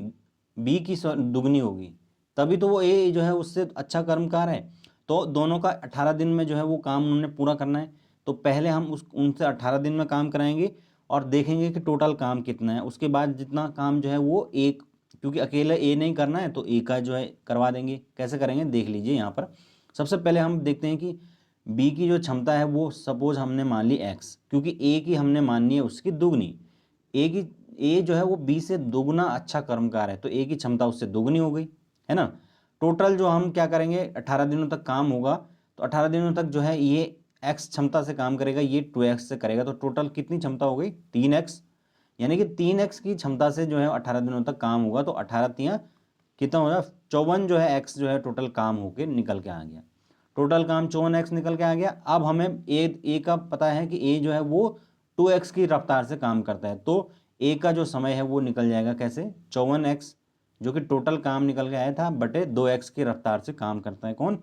बी की दुगनी होगी, तभी तो वो ए जो है उससे अच्छा कर्मकार है। तो दोनों का 18 दिन में जो है वो काम उन्होंने पूरा करना है, तो पहले हम उनसे 18 दिन में काम कराएंगे और देखेंगे कि टोटल काम कितना है, उसके बाद जितना काम जो है वो एक, क्योंकि अकेले ए नहीं करना है तो ए का जो है करवा देंगे। कैसे करेंगे देख लीजिए, यहाँ पर सबसे पहले हम देखते हैं कि बी की जो क्षमता है वो सपोज हमने मान ली एक्स, क्योंकि ए की हमने माननी है उसकी दुगनी, ए जो है वो बी से दोगुना अच्छा कर्मकार है, तो ए की क्षमता उससे दोगुनी हो गई, है ना। टोटल जो हम क्या करेंगे 18 दिनों तक काम होगा, तो 18 दिनों तक जो है ये एक्स क्षमता से काम करेगा, ये 2x से करेगा, तो टोटल कितनी क्षमता हो गई 3x, यानी कि 3x की क्षमता से जो है 18 दिनों तक काम होगा, तो 18 तियाँ कितना हो जाए 54 जो है x जो है टोटल काम होके निकल के आ गया, टोटल काम 54x निकल के आ गया। अब हमें ए का पता है कि ए जो है वो 2x की रफ्तार से काम करता है, तो ए का जो समय है वो निकल जाएगा कैसे 54x, जो कि टोटल काम निकल के आया था बटे 2x की रफ्तार से काम करता है कौन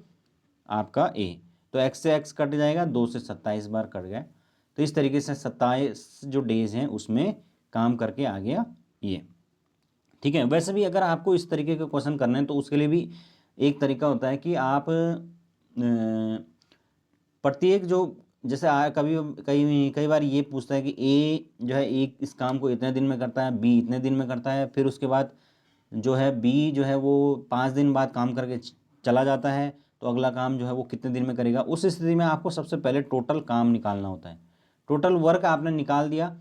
आपका ए, तो x से x कट जाएगा, 2 से 27 बार कट गया, तो इस तरीके से 27 जो डेज हैं उसमें काम करके आ गया ये, ठीक है। वैसे भी अगर आपको इस तरीके के क्वेश्चन करने हैं तो उसके लिए भी एक तरीका होता है कि आप प्रत्येक जो जैसे कभी कई कई बार ये पूछता है कि ए जो है एक इस काम को इतने दिन में करता है, बी इतने दिन में करता है, फिर उसके बाद जो है बी जो है वो 5 दिन बाद काम करके चला जाता है, तो अगला काम जो है वो कितने दिन में करेगा। उस स्थिति में आपको सबसे पहले टोटल काम निकालना होता है, टोटल वर्क आपने निकाल दिया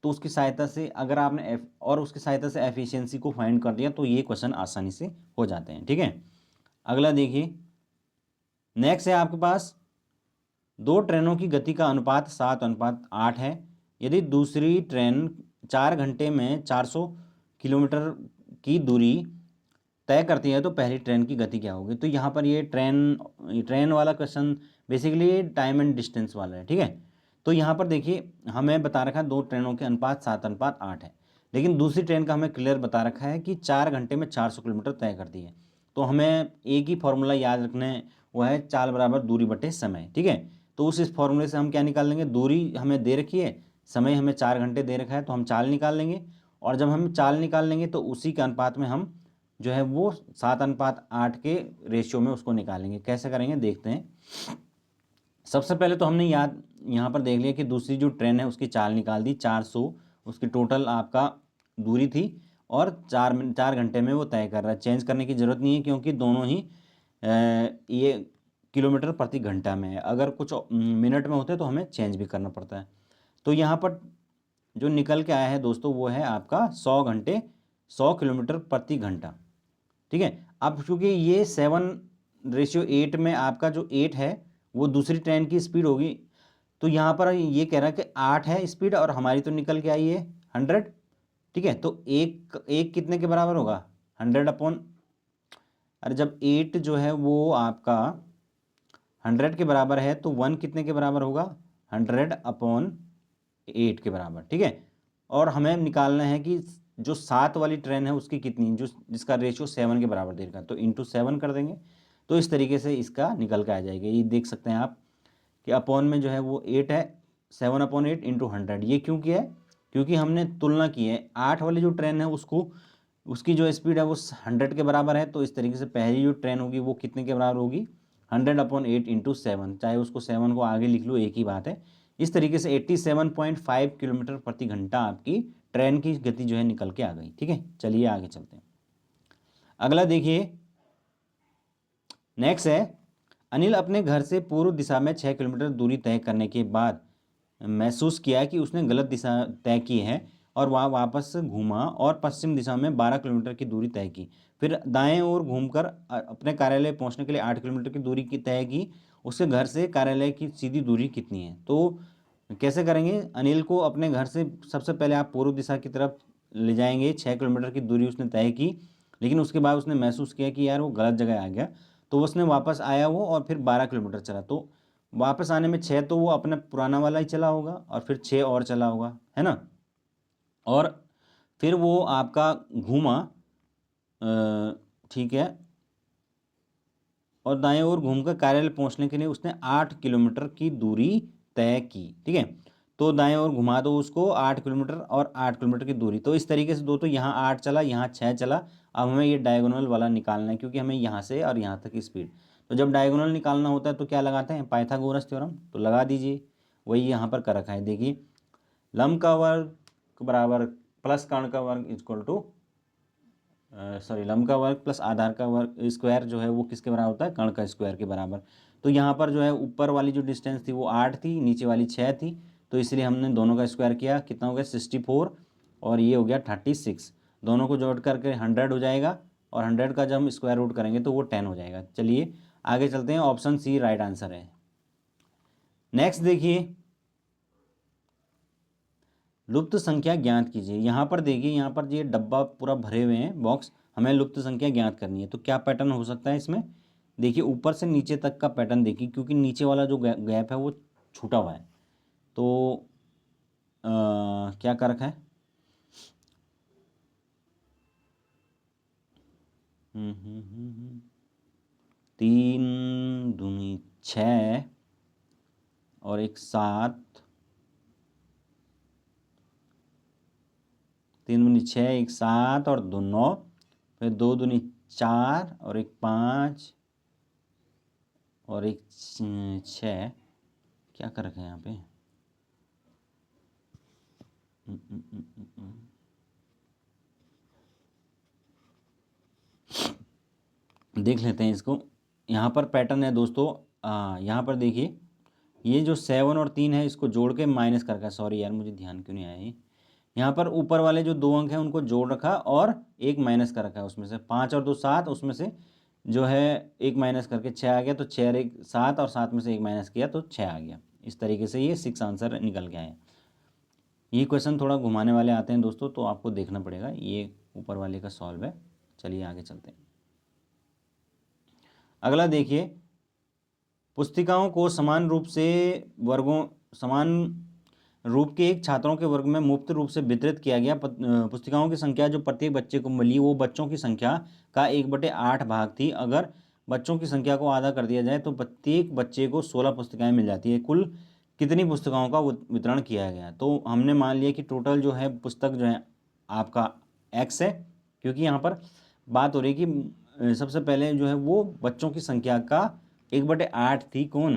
तो उसकी सहायता से अगर आपने उसकी सहायता से एफिशिएंसी को फाइंड कर दिया तो ये क्वेश्चन आसानी से हो जाते हैं, ठीक है। अगला देखिए नेक्स्ट है आपके पास 2 ट्रेनों की गति का अनुपात 7:8 है, यदि दूसरी ट्रेन 4 घंटे में 400 किलोमीटर की दूरी तय करती है तो पहली ट्रेन की गति क्या होगी। तो यहाँ पर ये ट्रेन वाला question basically time and distance वाला है, ठीक है। तो यहाँ पर देखिए हमें बता रखा है 2 ट्रेनों के अनुपात 7:8 है, लेकिन दूसरी ट्रेन का हमें क्लियर बता रखा है कि 4 घंटे में 400 किलोमीटर तय करती है, तो हमें एक ही फॉर्मूला याद रखने वो है चाल बराबर दूरी बटे समय। ठीक है, तो उस फॉर्मूले से हम क्या निकाल लेंगे, दूरी हमें दे रखी है, समय हमें 4 घंटे दे रखा है, तो हम चाल निकाल लेंगे। और जब हम चाल निकाल लेंगे तो उसी के अनुपात में हम जो है वो 7:8 के रेशियो में उसको निकालेंगे। कैसे करेंगे देखते हैं। सबसे पहले तो हमने यहाँ पर देख लिया कि दूसरी जो ट्रेन है उसकी चाल निकाल दी 400, उसकी टोटल आपका दूरी थी, और 4 घंटे में वो तय कर रहा है। चेंज करने की ज़रूरत नहीं है क्योंकि दोनों ही ये किलोमीटर प्रति घंटा में है। अगर कुछ मिनट में होते तो हमें चेंज भी करना पड़ता है। तो यहाँ पर जो निकल के आया है दोस्तों वो है आपका 100 किलोमीटर प्रति घंटा। ठीक है, अब क्योंकि ये 7:8 में आपका जो 8 है वो दूसरी ट्रेन की स्पीड होगी, तो यहाँ पर ये कह रहा है कि 8 है स्पीड और हमारी तो निकल के आई है 100। ठीक है, तो एक कितने के बराबर होगा, 100 अरे जब 8 जो है वो आपका 100 के बराबर है तो 1 कितने के बराबर होगा, 100/8 के बराबर। ठीक है, और हमें निकालना है कि जो 7 वाली ट्रेन है उसकी कितनी, जिसका रेशियो 7 के बराबर दे रखा है, तो इंटू 7 कर देंगे, तो इस तरीके से इसका निकल के आ जाएगा। ये देख सकते हैं आप कि अपॉन में जो है वो 8 है, 7/8 इंटू 100। ये क्यों किया है, क्योंकि हमने तुलना की है 8 वाली जो ट्रेन है उसकी जो स्पीड है वो 100 के बराबर है, तो इस तरीके से पहली जो ट्रेन होगी वो कितने के बराबर होगी, 100/8 इंटू 7, चाहे उसको 7 को आगे लिख लो एक ही बात है। इस तरीके से 87.5 किलोमीटर प्रति घंटा आपकी ट्रेन की गति जो है निकल के आ गई। ठीक है, चलिए आगे चलते हैं। अगला देखिए, नेक्स्ट है, अनिल अपने घर से पूर्व दिशा में 6 किलोमीटर दूरी तय करने के बाद महसूस किया कि उसने गलत दिशा तय की है और वह वापस घूमा और पश्चिम दिशा में 12 किलोमीटर की दूरी तय की। फिर दाएं ओर घूमकर अपने कार्यालय पहुंचने के लिए 8 किलोमीटर की दूरी की तय की। उसके घर से कार्यालय की सीधी दूरी कितनी है, तो कैसे करेंगे, अनिल को अपने घर से सबसे पहले आप पूर्व दिशा की तरफ ले जाएंगे। 6 किलोमीटर की दूरी उसने तय की, लेकिन उसके बाद उसने महसूस किया कि यार वो गलत जगह आ गया, तो उसने वापस आया वो और फिर 12 किलोमीटर चला। तो वापस आने में 6 तो वो अपना पुराना वाला ही चला होगा और फिर 6 और चला होगा, है ना। और फिर वो आपका घूमा, ठीक है, और दाएं ओर घूमकर कार्यालय पहुंचने के लिए उसने 8 किलोमीटर की दूरी तय की। ठीक है, तो दाएं ओर घुमा दो उसको, 8 किलोमीटर और 8 किलोमीटर की दूरी, तो इस तरीके से तो यहाँ 8 चला, यहाँ 6 चला। अब हमें ये डायगोनल वाला निकालना है क्योंकि हमें यहाँ से और यहाँ तक की स्पीड, तो जब डायगोनल निकालना होता है तो क्या लगाते हैं, पाइथागोरस थ्योरम, तो लगा दीजिए। वही यहाँ पर कर रखा है, देखिए, लंब का वर्ग बराबर प्लस कर्ण का वर्ग इक्वल टू लंब का वर्ग प्लस आधार का वर्ग स्क्वायर जो है वो किसके बराबर होता है, कर्ण का स्क्वायर के बराबर। तो यहाँ पर जो है ऊपर वाली जो डिस्टेंस थी वो 8 थी, नीचे वाली 6 थी, तो इसलिए हमने दोनों का स्क्वायर किया, कितना हो गया 64, और ये हो गया 36। दोनों को जोड़ करके 100 हो जाएगा, और 100 का जब हम स्क्वायर रूट करेंगे तो वो 10 हो जाएगा। चलिए आगे चलते हैं, ऑप्शन सी राइट आंसर है। नेक्स्ट देखिए, लुप्त संख्या ज्ञात कीजिए। यहाँ पर देखिए, यहाँ पर ये डब्बा पूरा भरे हुए हैं बॉक्स, हमें लुप्त संख्या ज्ञात करनी है। तो क्या पैटर्न हो सकता है इसमें, देखिए ऊपर से नीचे तक का पैटर्न देखिए, क्योंकि नीचे वाला जो गैप है वो छूटा हुआ है। तो क्या कर रखा है, 3 दूनी 6 और एक 7, 3 दूनी 6, एक 7 और 2 9, फिर 2 दूनी 4 और एक 5 और एक 6। क्या कर रखे हैं यहाँ पे, देख लेते हैं इसको। यहाँ पर पैटर्न है दोस्तों, यहाँ पर देखिए, ये जो 7 और 3 है इसको जोड़ के माइनस कर रखा, सॉरी यार मुझे ध्यान क्यों नहीं आया ये। यहाँ पर ऊपर वाले जो 2 अंक हैं उनको जोड़ रखा और एक माइनस कर रखा है, उसमें से 5 और 2 7, उसमें से जो है एक माइनस करके 6 आ गया, तो 6 और 1 7, और 7 में से एक माइनस किया तो 6 आ गया। इस तरीके से ये 6 आंसर निकल के आए। ये क्वेश्चन थोड़ा घुमाने वाले आते हैं दोस्तों, तो आपको देखना पड़ेगा, ये ऊपर वाले का सॉल्व है। चलिए आगे चलते हैं। अगला देखिए, पुस्तिकाओं को समान रूप के एक छात्रों के वर्ग में मुफ्त रूप से वितरित किया गया। पुस्तिकाओं की संख्या जो प्रत्येक बच्चे को मिली वो बच्चों की संख्या का 1/8 भाग थी। अगर बच्चों की संख्या को आधा कर दिया जाए तो प्रत्येक बच्चे को 16 पुस्तिकाएं मिल जाती है। कुल कितनी पुस्तकों का वितरण किया गया? तो हमने मान लिया कि टोटल जो है पुस्तक जो है आपका x है, क्योंकि यहाँ पर बात हो रही है कि सबसे पहले जो है वो बच्चों की संख्या का 1/8 थी कौन?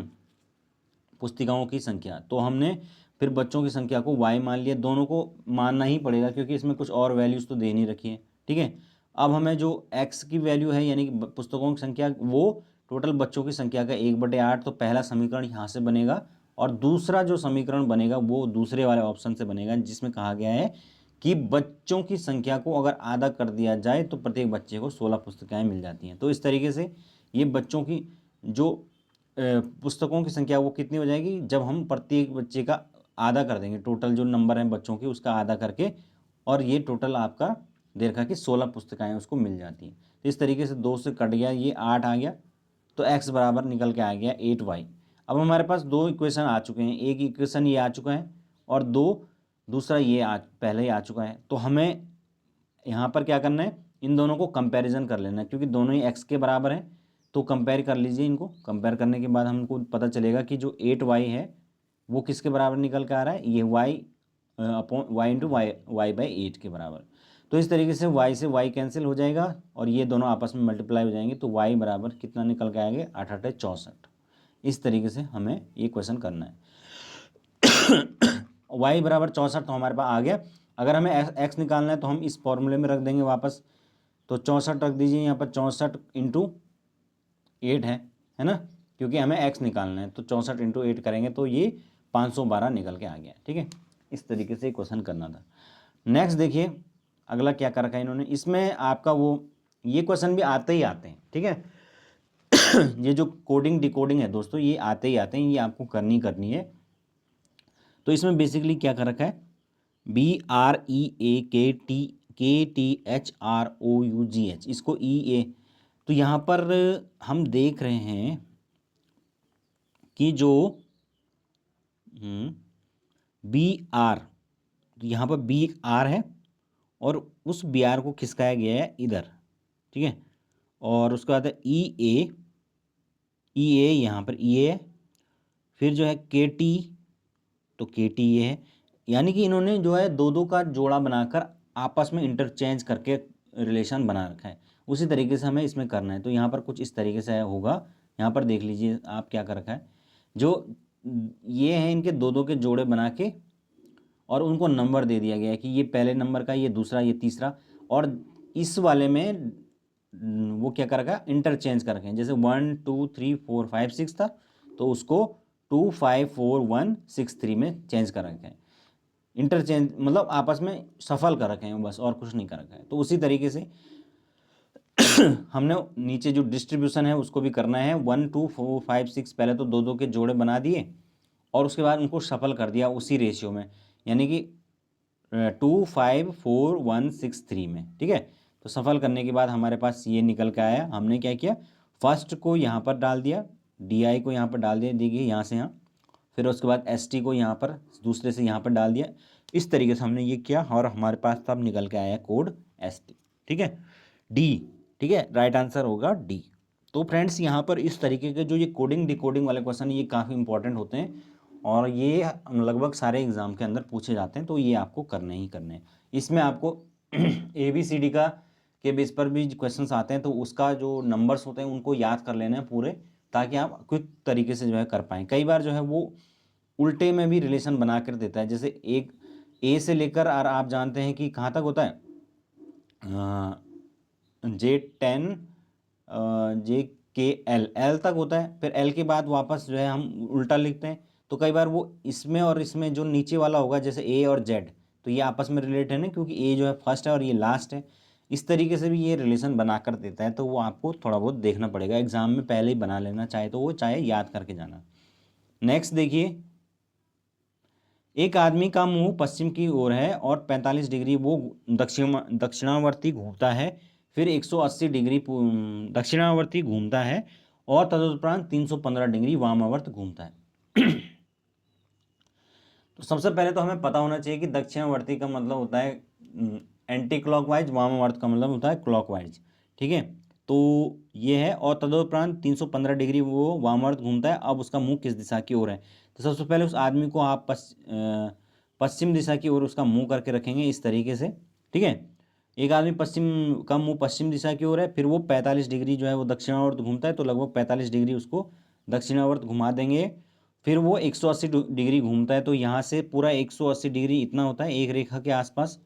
पुस्तिकाओं की संख्या। तो हमने फिर बच्चों की संख्या को y मान लिया। दोनों को मानना ही पड़ेगा क्योंकि इसमें कुछ और वैल्यूज़ तो दे नहीं रखी है, ठीक है। अब हमें जो x की वैल्यू है यानी कि पुस्तकों की संख्या, वो टोटल बच्चों की संख्या का 1/8, तो पहला समीकरण यहाँ से बनेगा और दूसरा जो समीकरण बनेगा वो दूसरे वाले ऑप्शन से बनेगा, जिसमें कहा गया है कि बच्चों की संख्या को अगर आधा कर दिया जाए तो प्रत्येक बच्चे को 16 पुस्तकें मिल जाती हैं। तो इस तरीके से ये बच्चों की जो पुस्तकों की संख्या वो कितनी हो जाएगी, जब हम प्रत्येक बच्चे का आधा कर देंगे, टोटल जो नंबर है बच्चों की उसका आधा करके, और ये टोटल आपका दे रखा कि 16 पुस्तकें उसको मिल जाती हैं। तो इस तरीके से 2 से कट गया, ये 8 आ गया, तो x बराबर निकल के आ गया 8y। अब हमारे पास दो इक्वेशन आ चुके हैं, एक इक्वेशन ये आ चुका है और दूसरा ये पहले ही आ चुका है। तो हमें यहाँ पर क्या करना है, इन दोनों को कंपैरिजन कर लेना है, क्योंकि दोनों ही x के बराबर हैं। तो कंपेयर कर लीजिए इनको। कंपेयर करने के बाद हमको पता चलेगा कि जो 8y है वो किसके बराबर निकल के आ रहा है, ये y upon y into y/8 के बराबर। तो इस तरीके से y से y कैंसिल हो जाएगा और ये दोनों आपस में मल्टीप्लाई हो जाएंगे, तो y बराबर कितना निकल के आएंगे, 8 8 64। इस तरीके से हमें ये क्वेश्चन करना है। y बराबर 64 तो हमारे पास आ गया। अगर हमें x निकालना है तो हम इस फॉर्मूले में रख देंगे वापस। तो 64 रख दीजिए यहाँ पर, 64 इंटू 8 है ना, क्योंकि हमें x निकालना है। तो 64 इंटू 8 करेंगे तो ये 512 निकल के आ गया, ठीक है। इस तरीके से क्वेश्चन करना था। नेक्स्ट देखिए अगला क्या कर रखा है इन्होंने, इसमें आपका वो ये क्वेश्चन भी आते ही आते हैं, ठीक है। ये जो कोडिंग डिकोडिंग है दोस्तों, ये आते ही आते हैं, ये आपको करनी है। तो इसमें बेसिकली क्या कर रखा है, BREAKTHROUGH, इसको EA। तो यहाँ पर हम देख रहे हैं कि जो BR, तो यहाँ पर BR है और उस BR को खिसकाया गया है इधर, ठीक है। और उसके बाद EA यहाँ पर EA है। फिर जो है KT, तो KT ये है। यानी कि इन्होंने जो है दो का जोड़ा बनाकर आपस में इंटरचेंज करके रिलेशन बना रखा है। उसी तरीके से हमें इसमें करना है। तो यहाँ पर कुछ इस तरीके से होगा। यहाँ पर देख लीजिए आप क्या कर रखा है, जो ये है इनके दो के जोड़े बना के और उनको नंबर दे दिया गया है कि ये पहले नंबर का, ये दूसरा, ये तीसरा। और इस वाले में वो क्या कर रखा है, इंटरचेंज कर रखे हैं। जैसे 1 2 3 4 5 6 था, तो उसको 2 5 4 1 6 3 में चेंज कर रखे हैं। इंटरचेंज मतलब आपस में सफल कर रखे हैं, बस और कुछ नहीं कर रखा है। तो उसी तरीके से हमने नीचे जो डिस्ट्रीब्यूशन है उसको भी करना है। 1 2 4 5 6 पहले तो दो के जोड़े बना दिए और उसके बाद उनको सफल कर दिया उसी रेशियो में, यानी कि 2 5 4 1 6 3 में, ठीक है। तो सफल करने के बाद हमारे पास ये निकल के आया। हमने क्या किया, फर्स्ट को यहाँ पर डाल दिया, DI को यहाँ पर डाल दिया, देखिए यहाँ से यहाँ। फिर उसके बाद ST को यहाँ पर दूसरे से यहाँ पर डाल दिया। इस तरीके से हमने ये किया और हमारे पास तब निकल के आया कोड ST, ठीक है, D, ठीक है। राइट आंसर होगा D। तो फ्रेंड्स यहाँ पर इस तरीके के जो ये कोडिंग डिकोडिंग वाले क्वेश्चन ये काफ़ी इंपॉर्टेंट होते हैं और ये लगभग सारे एग्जाम के अंदर पूछे जाते हैं। तो ये आपको करने ही करने हैं। इसमें आपको ABCD का के बेस पर भी क्वेश्चंस आते हैं, तो उसका जो नंबर्स होते हैं उनको याद कर लेना है पूरे, ताकि आप क्विक तरीके से जो है कर पाएँ। कई बार जो है वो उल्टे में भी रिलेशन बना कर देता है। जैसे एक A से लेकर और आप जानते हैं कि कहाँ तक होता है, J10 JKL तक होता है। फिर L के बाद वापस जो है हम उल्टा लिखते हैं। तो कई बार वो इसमें और इसमें जो नीचे वाला होगा, जैसे A और Z, तो ये आपस में रिलेट है ना, क्योंकि A जो है फर्स्ट है और ये लास्ट है। इस तरीके से भी ये रिलेशन बना कर देता है। तो वो आपको थोड़ा बहुत देखना पड़ेगा, एग्जाम में पहले ही बना लेना, चाहे तो वो चाहे याद करके जाना। नेक्स्ट देखिए, एक आदमी का मुंह पश्चिम की ओर है और 45 डिग्री वो दक्षिणावर्ती घूमता है, फिर 180 डिग्री दक्षिणावर्ती घूमता है और तदुपरांत 315 डिग्री वामावर्त घूमता है। तो सबसे पहले तो हमें पता होना चाहिए कि दक्षिणावर्ती का मतलब होता है एंटी क्लॉकवाइज, वामावर्त का मतलब होता है क्लॉकवाइज, ठीक है। तो ये है। और तदुपरांत 315 डिग्री वो वामावर्त घूमता है। अब उसका मुंह किस दिशा की ओर है? तो सबसे पहले उस आदमी को आप पश्चिम दिशा की ओर उसका मुंह करके रखेंगे इस तरीके से, ठीक है। एक आदमी पश्चिम का मुंह पश्चिम दिशा की ओर है, फिर वो 45 डिग्री जो है वो दक्षिणावर्त घूमता है, तो लगभग 45 डिग्री उसको दक्षिणावर्त घुमा देंगे। फिर वो 180 डिग्री घूमता है, तो यहाँ से पूरा 180 डिग्री इतना होता है एक रेखा के आसपास,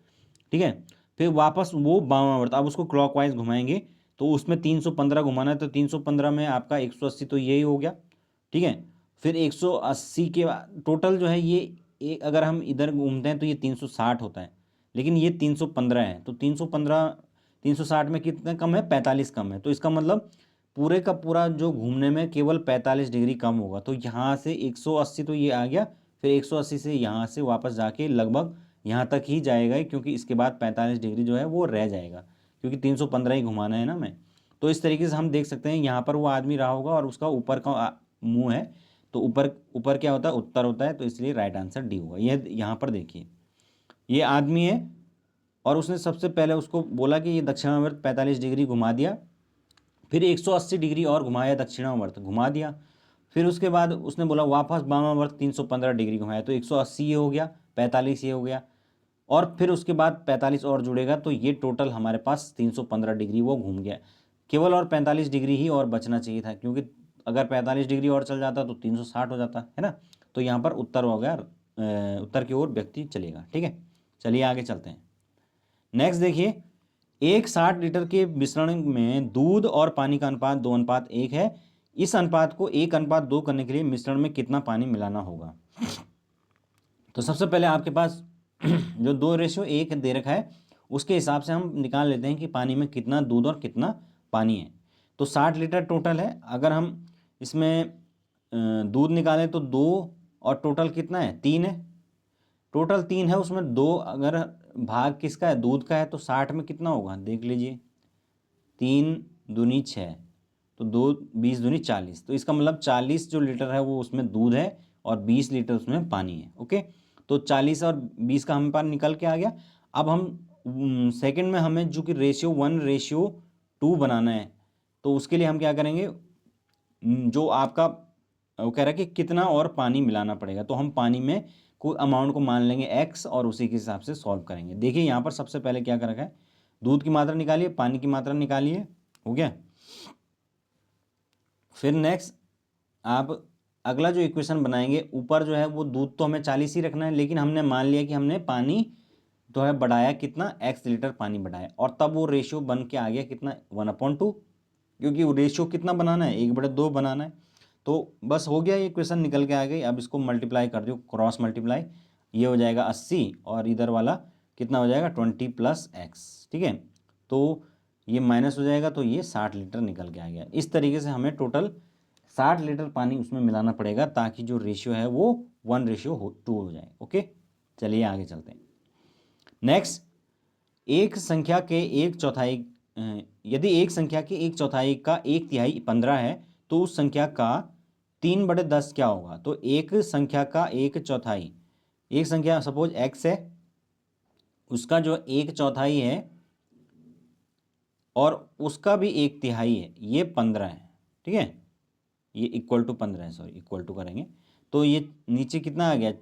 ठीक है। फिर वापस वो वामावर्त, अब उसको क्लॉकवाइज घुमाएंगे, तो उसमें 315 घुमाना है, तो 315 में आपका 180 तो यही हो गया, ठीक है। फिर 180 के टोटल जो है ये अगर हम इधर घूमते हैं तो ये 360 होता है, लेकिन ये 315 है, तो 315 360 में कितना कम है? 45 कम है। तो इसका मतलब पूरे का पूरा जो घूमने में केवल 45 डिग्री कम होगा। तो यहाँ से 180 तो ये आ गया, फिर 180 से यहाँ से वापस जाके लगभग यहाँ तक ही जाएगा, क्योंकि इसके बाद 45 डिग्री जो है वो रह जाएगा, क्योंकि 315 ही घुमाना है ना मैं। तो इस तरीके से हम देख सकते हैं यहाँ पर वो आदमी रहा होगा और उसका ऊपर का मुंह है, तो ऊपर ऊपर क्या होता है? उत्तर होता है, तो इसलिए राइट आंसर डी होगा। ये यहाँ पर देखिए, ये आदमी है और उसने सबसे पहले उसको बोला कि ये दक्षिणावर्त 45 डिग्री घुमा दिया, फिर 180 डिग्री और घुमाया, दक्षिणावर्त घुमा दिया, फिर उसके बाद उसने बोला वापस वामावर्त 315 डिग्री घुमाया, तो 180 ये हो गया, 45 ये हो गया, और फिर उसके बाद 45 और जुड़ेगा, तो ये टोटल हमारे पास 315 डिग्री वो घूम गया। केवल और 45 डिग्री ही और बचना चाहिए था, क्योंकि अगर 45 डिग्री और चल जाता तो 360 हो जाता है ना। तो यहाँ पर उत्तर हो गया, उत्तर की ओर व्यक्ति चलेगा, ठीक है। चलिए आगे चलते हैं। नेक्स्ट देखिए, एक 60 लीटर के मिश्रण में दूध और पानी का अनुपात 2:1 है। इस अनुपात को 1:2 करने के लिए मिश्रण में कितना पानी मिलाना होगा? तो सबसे पहले आपके पास जो 2:1 दे रखा है, उसके हिसाब से हम निकाल लेते हैं कि पानी में कितना दूध और कितना पानी है। तो 60 लीटर टोटल है। अगर हम इसमें दूध निकालें तो 2, और टोटल कितना है? 3 है। टोटल 3 है, उसमें 2 अगर भाग किसका है? दूध का है, तो 60 में कितना होगा? देख लीजिए, 3 दूनी 6, तो 2 20 दूनी 40, तो इसका मतलब 40 जो लीटर है वो उसमें दूध है और 20 लीटर उसमें पानी है, ओके। तो 40 और 20 का हमें पास निकल के आ गया। अब हम सेकंड में हमें जो कि रेशियो 1:2 बनाना है, तो उसके लिए हम क्या करेंगे? जो आपका वो कह रहा है कि कितना और पानी मिलाना पड़ेगा, तो हम पानी में कोई अमाउंट को मान लेंगे x, और उसी के हिसाब से सॉल्व करेंगे। देखिए यहाँ पर सबसे पहले क्या कर रखा है? दूध की मात्रा निकालिए, पानी की मात्रा निकालिए, हो गया। फिर नेक्स्ट आप अगला जो इक्वेशन बनाएंगे, ऊपर जो है वो दूध तो हमें 40 ही रखना है, लेकिन हमने मान लिया कि हमने पानी तो है बढ़ाया कितना? x लीटर पानी बढ़ाया, और तब वो रेशियो बन के आ गया कितना? 1/2, क्योंकि वो रेशियो कितना बनाना है? 1/2 बनाना है। तो बस हो गया, ये इक्वेशन निकल के आ गई। अब इसको मल्टीप्लाई कर दो, क्रॉस मल्टीप्लाई, ये हो जाएगा 80, और इधर वाला कितना हो जाएगा? 20 + x, ठीक है। तो ये माइनस हो जाएगा, तो ये 60 लीटर निकल के आ गया। इस तरीके से हमें टोटल 60 लीटर पानी उसमें मिलाना पड़ेगा, ताकि जो रेशियो है वो 1:2 हो जाए, ओके। चलिए आगे चलते हैं। नेक्स्ट, एक संख्या के 1/4 यदि एक संख्या के 1/4 का 1/3 15 है, तो उस संख्या का 3/10 क्या होगा? तो एक संख्या का 1/4, एक संख्या सपोज x है, उसका जो 1/4 है और उसका भी 1/3 है, ये 15 है, ठीक है। ये इक्वल टू 15 है, सॉरी, इक्वल टू करेंगे तो ये नीचे कितना आ गया?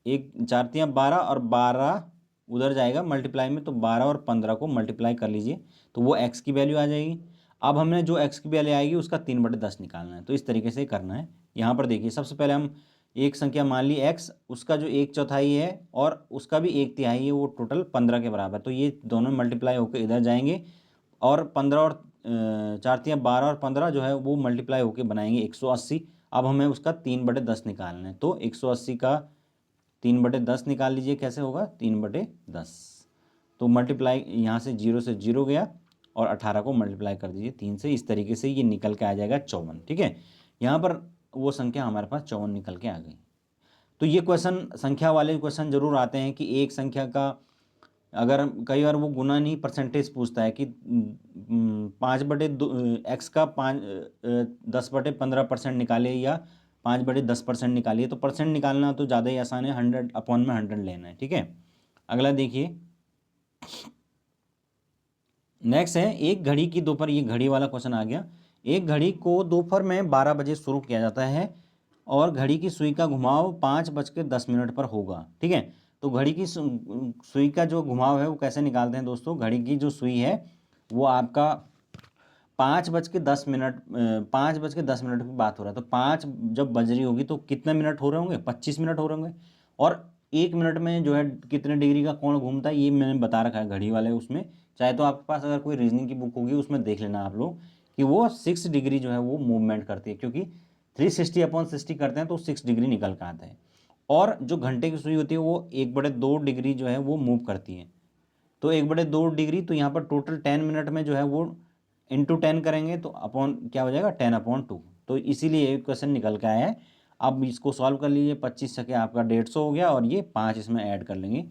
1/4 और 12 उधर जाएगा मल्टीप्लाई में, तो 12 और 15 को मल्टीप्लाई कर लीजिए, तो वो x की वैल्यू आ जाएगी। अब हमने जो x की वैल्यू आएगी उसका 3/10 निकालना है, तो इस तरीके से करना है। यहाँ पर देखिए, सबसे पहले हम एक संख्या मान ली x, उसका जो 1/4 है और उसका भी 1/3 है, वो टोटल 15 के बराबर, तो ये दोनों मल्टीप्लाई होकर इधर जाएंगे, और 15 और 4×3 = 12 और 15 जो है वो मल्टीप्लाई होकर बनाएंगे 180। अब हमें उसका 3/10 निकालना है, तो 180 का 3/10 निकाल लीजिए, कैसे होगा? 3/10, तो मल्टीप्लाई यहाँ से 0 से 0 गया, और 18 को मल्टीप्लाई कर दीजिए 3 से, इस तरीके से ये निकल के आ जाएगा 54, ठीक है। यहाँ पर वो संख्या हमारे पास 54 निकल के आ गई। तो ये क्वेश्चन, संख्या वाले क्वेश्चन जरूर आते हैं कि एक संख्या का, अगर कई बार वो गुना नहीं परसेंटेज पूछता है कि 5/2 x का 10/15% निकाले, या 5/10% निकालिए। तो परसेंट निकालना तो ज़्यादा ही आसान है, 100/100 लेना है, ठीक है। अगला देखिए, नेक्स्ट है एक घड़ी की दोपहर, ये घड़ी वाला क्वेश्चन आ गया। एक घड़ी को दोपहर में 12 बजे शुरू किया जाता है और घड़ी की सुई का घुमाव 5:10 पर होगा। ठीक है, तो घड़ी की सुई का जो घुमाव है वो कैसे निकालते हैं दोस्तों। घड़ी की जो सुई है वो आपका 5:10, 5:10 की बात हो रहा है, तो 5 जब बज रही होगी तो कितने मिनट हो रहे होंगे, 25 मिनट हो रहे होंगे। और 1 मिनट में जो है कितने डिग्री का कोण घूमता है ये मैंने बता रखा है घड़ी वाले उसमें। चाहे तो आपके पास अगर कोई रीजनिंग की बुक होगी उसमें देख लेना आप लोग कि वो 6 डिग्री जो है वो मूवमेंट करती है, क्योंकि 360/60 करते हैं तो 6 डिग्री निकल कर आता है। और जो घंटे की सुई होती है वो 1/2 डिग्री जो है वो मूव करती है। तो 1/2 डिग्री, तो यहाँ पर टोटल 10 मिनट में जो है वो इंटू 10 करेंगे तो अपॉन क्या हो जाएगा 10/2। तो इसीलिए ये क्वेश्चन निकल के आया है। अब इसको सॉल्व कर लीजिए, 25 छके आपका 150 हो गया और ये 5 इसमें ऐड कर लेंगे।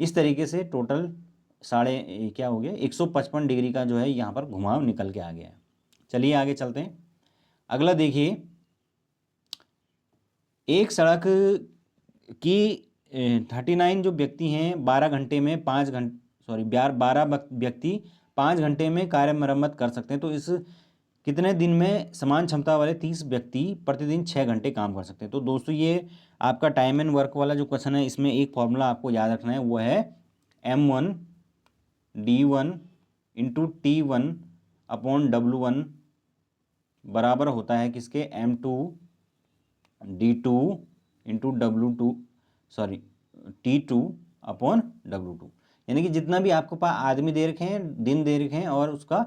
इस तरीके से टोटल साढ़े क्या हो गया 155 डिग्री का जो है यहाँ पर घुमाव निकल के आ गया है। चलिए आगे चलते हैं। अगला देखिए, एक सड़क की 39 जो व्यक्ति हैं 12 घंटे में 12 व्यक्ति 5 घंटे में कार्य मरम्मत कर सकते हैं, तो इस कितने दिन में समान क्षमता वाले 30 व्यक्ति प्रतिदिन 6 घंटे काम कर सकते हैं। तो दोस्तों ये आपका टाइम एंड वर्क वाला जो क्वेश्चन है, इसमें एक फॉर्मूला आपको याद रखना है, वो है M1D1 इंटू T1/W1 बराबर होता है किसके, M2D2 इंटू T2/W2। यानी कि जितना भी आपके पास आदमी दे रखे हैं, दिन दे रखे हैं और उसका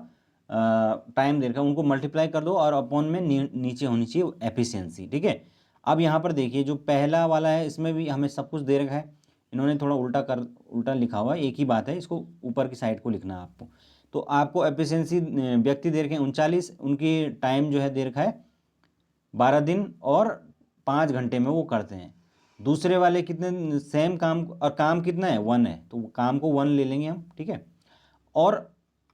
टाइम दे रखा है, उनको मल्टीप्लाई कर दो और अपॉन में नीचे होनी चाहिए एफिशिएंसी। ठीक है, अब यहाँ पर देखिए जो पहला वाला है इसमें भी हमें सब कुछ दे रखा है, इन्होंने थोड़ा उल्टा लिखा हुआ है, एक ही बात है, इसको ऊपर की साइड को लिखना है आपको। तो आपको एफिशिएंसी व्यक्ति दे रखे हैं 39, उनकी टाइम जो है दे रखा है 12 दिन और 5 घंटे में वो करते हैं। दूसरे वाले कितने सेम काम, और काम कितना है 1 है, तो काम को 1 ले लेंगे हम। ठीक है, और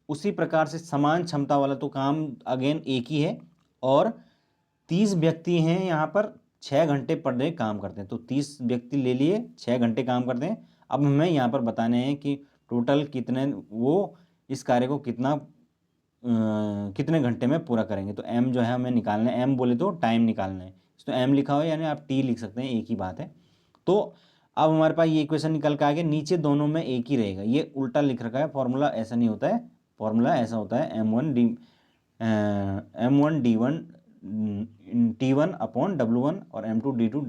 उसी प्रकार से समान क्षमता वाला तो काम अगेन एक ही है, और 30 व्यक्ति हैं यहाँ पर 6 घंटे पर डे काम करते हैं, तो 30 व्यक्ति ले लिए 6 घंटे काम करते हैं। अब हमें यहाँ पर बताने हैं कि टोटल कितने वो इस कार्य को कितने घंटे में पूरा करेंगे। तो एम जो है हमें निकालना है, एम बोले तो टाइम निकालना है, तो एम लिखा हो यानी आप टी लिख सकते हैं, एक ही बात है। तो अब हमारे पास ये इक्वेशन निकल के आ गया, नीचे दोनों में एक ही रहेगा, ये उल्टा लिख रखा है फॉर्मूला, ऐसा नहीं होता है, फॉर्मूला ऐसा होता है M1D1 T1/W1 और M2D2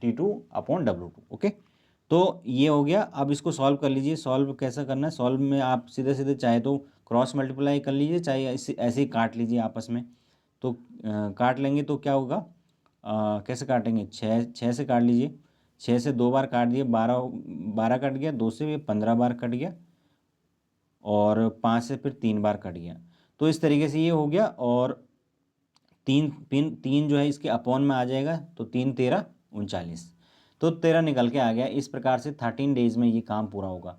T2/W2। ओके, तो ये हो गया। अब इसको सॉल्व कर लीजिए। सॉल्व कैसा करना है, सॉल्व में आप सीधे सीधे चाहे तो क्रॉस मल्टीप्लाई कर लीजिए, चाहे ऐसे ही काट लीजिए आपस में। तो काट लेंगे तो क्या होगा, कैसे काटेंगे, 6 से काट लीजिए, 6 से 2 बार काट दिए, 12 कट गया, 2 से 15 बार कट गया, और 5 से फिर 3 बार कट गया। तो इस तरीके से ये हो गया, और तीन जो है इसके अपॉन में आ जाएगा, तो 3×13=39, तो 13 निकल के आ गया। इस प्रकार से 13 डेज में ये काम पूरा होगा।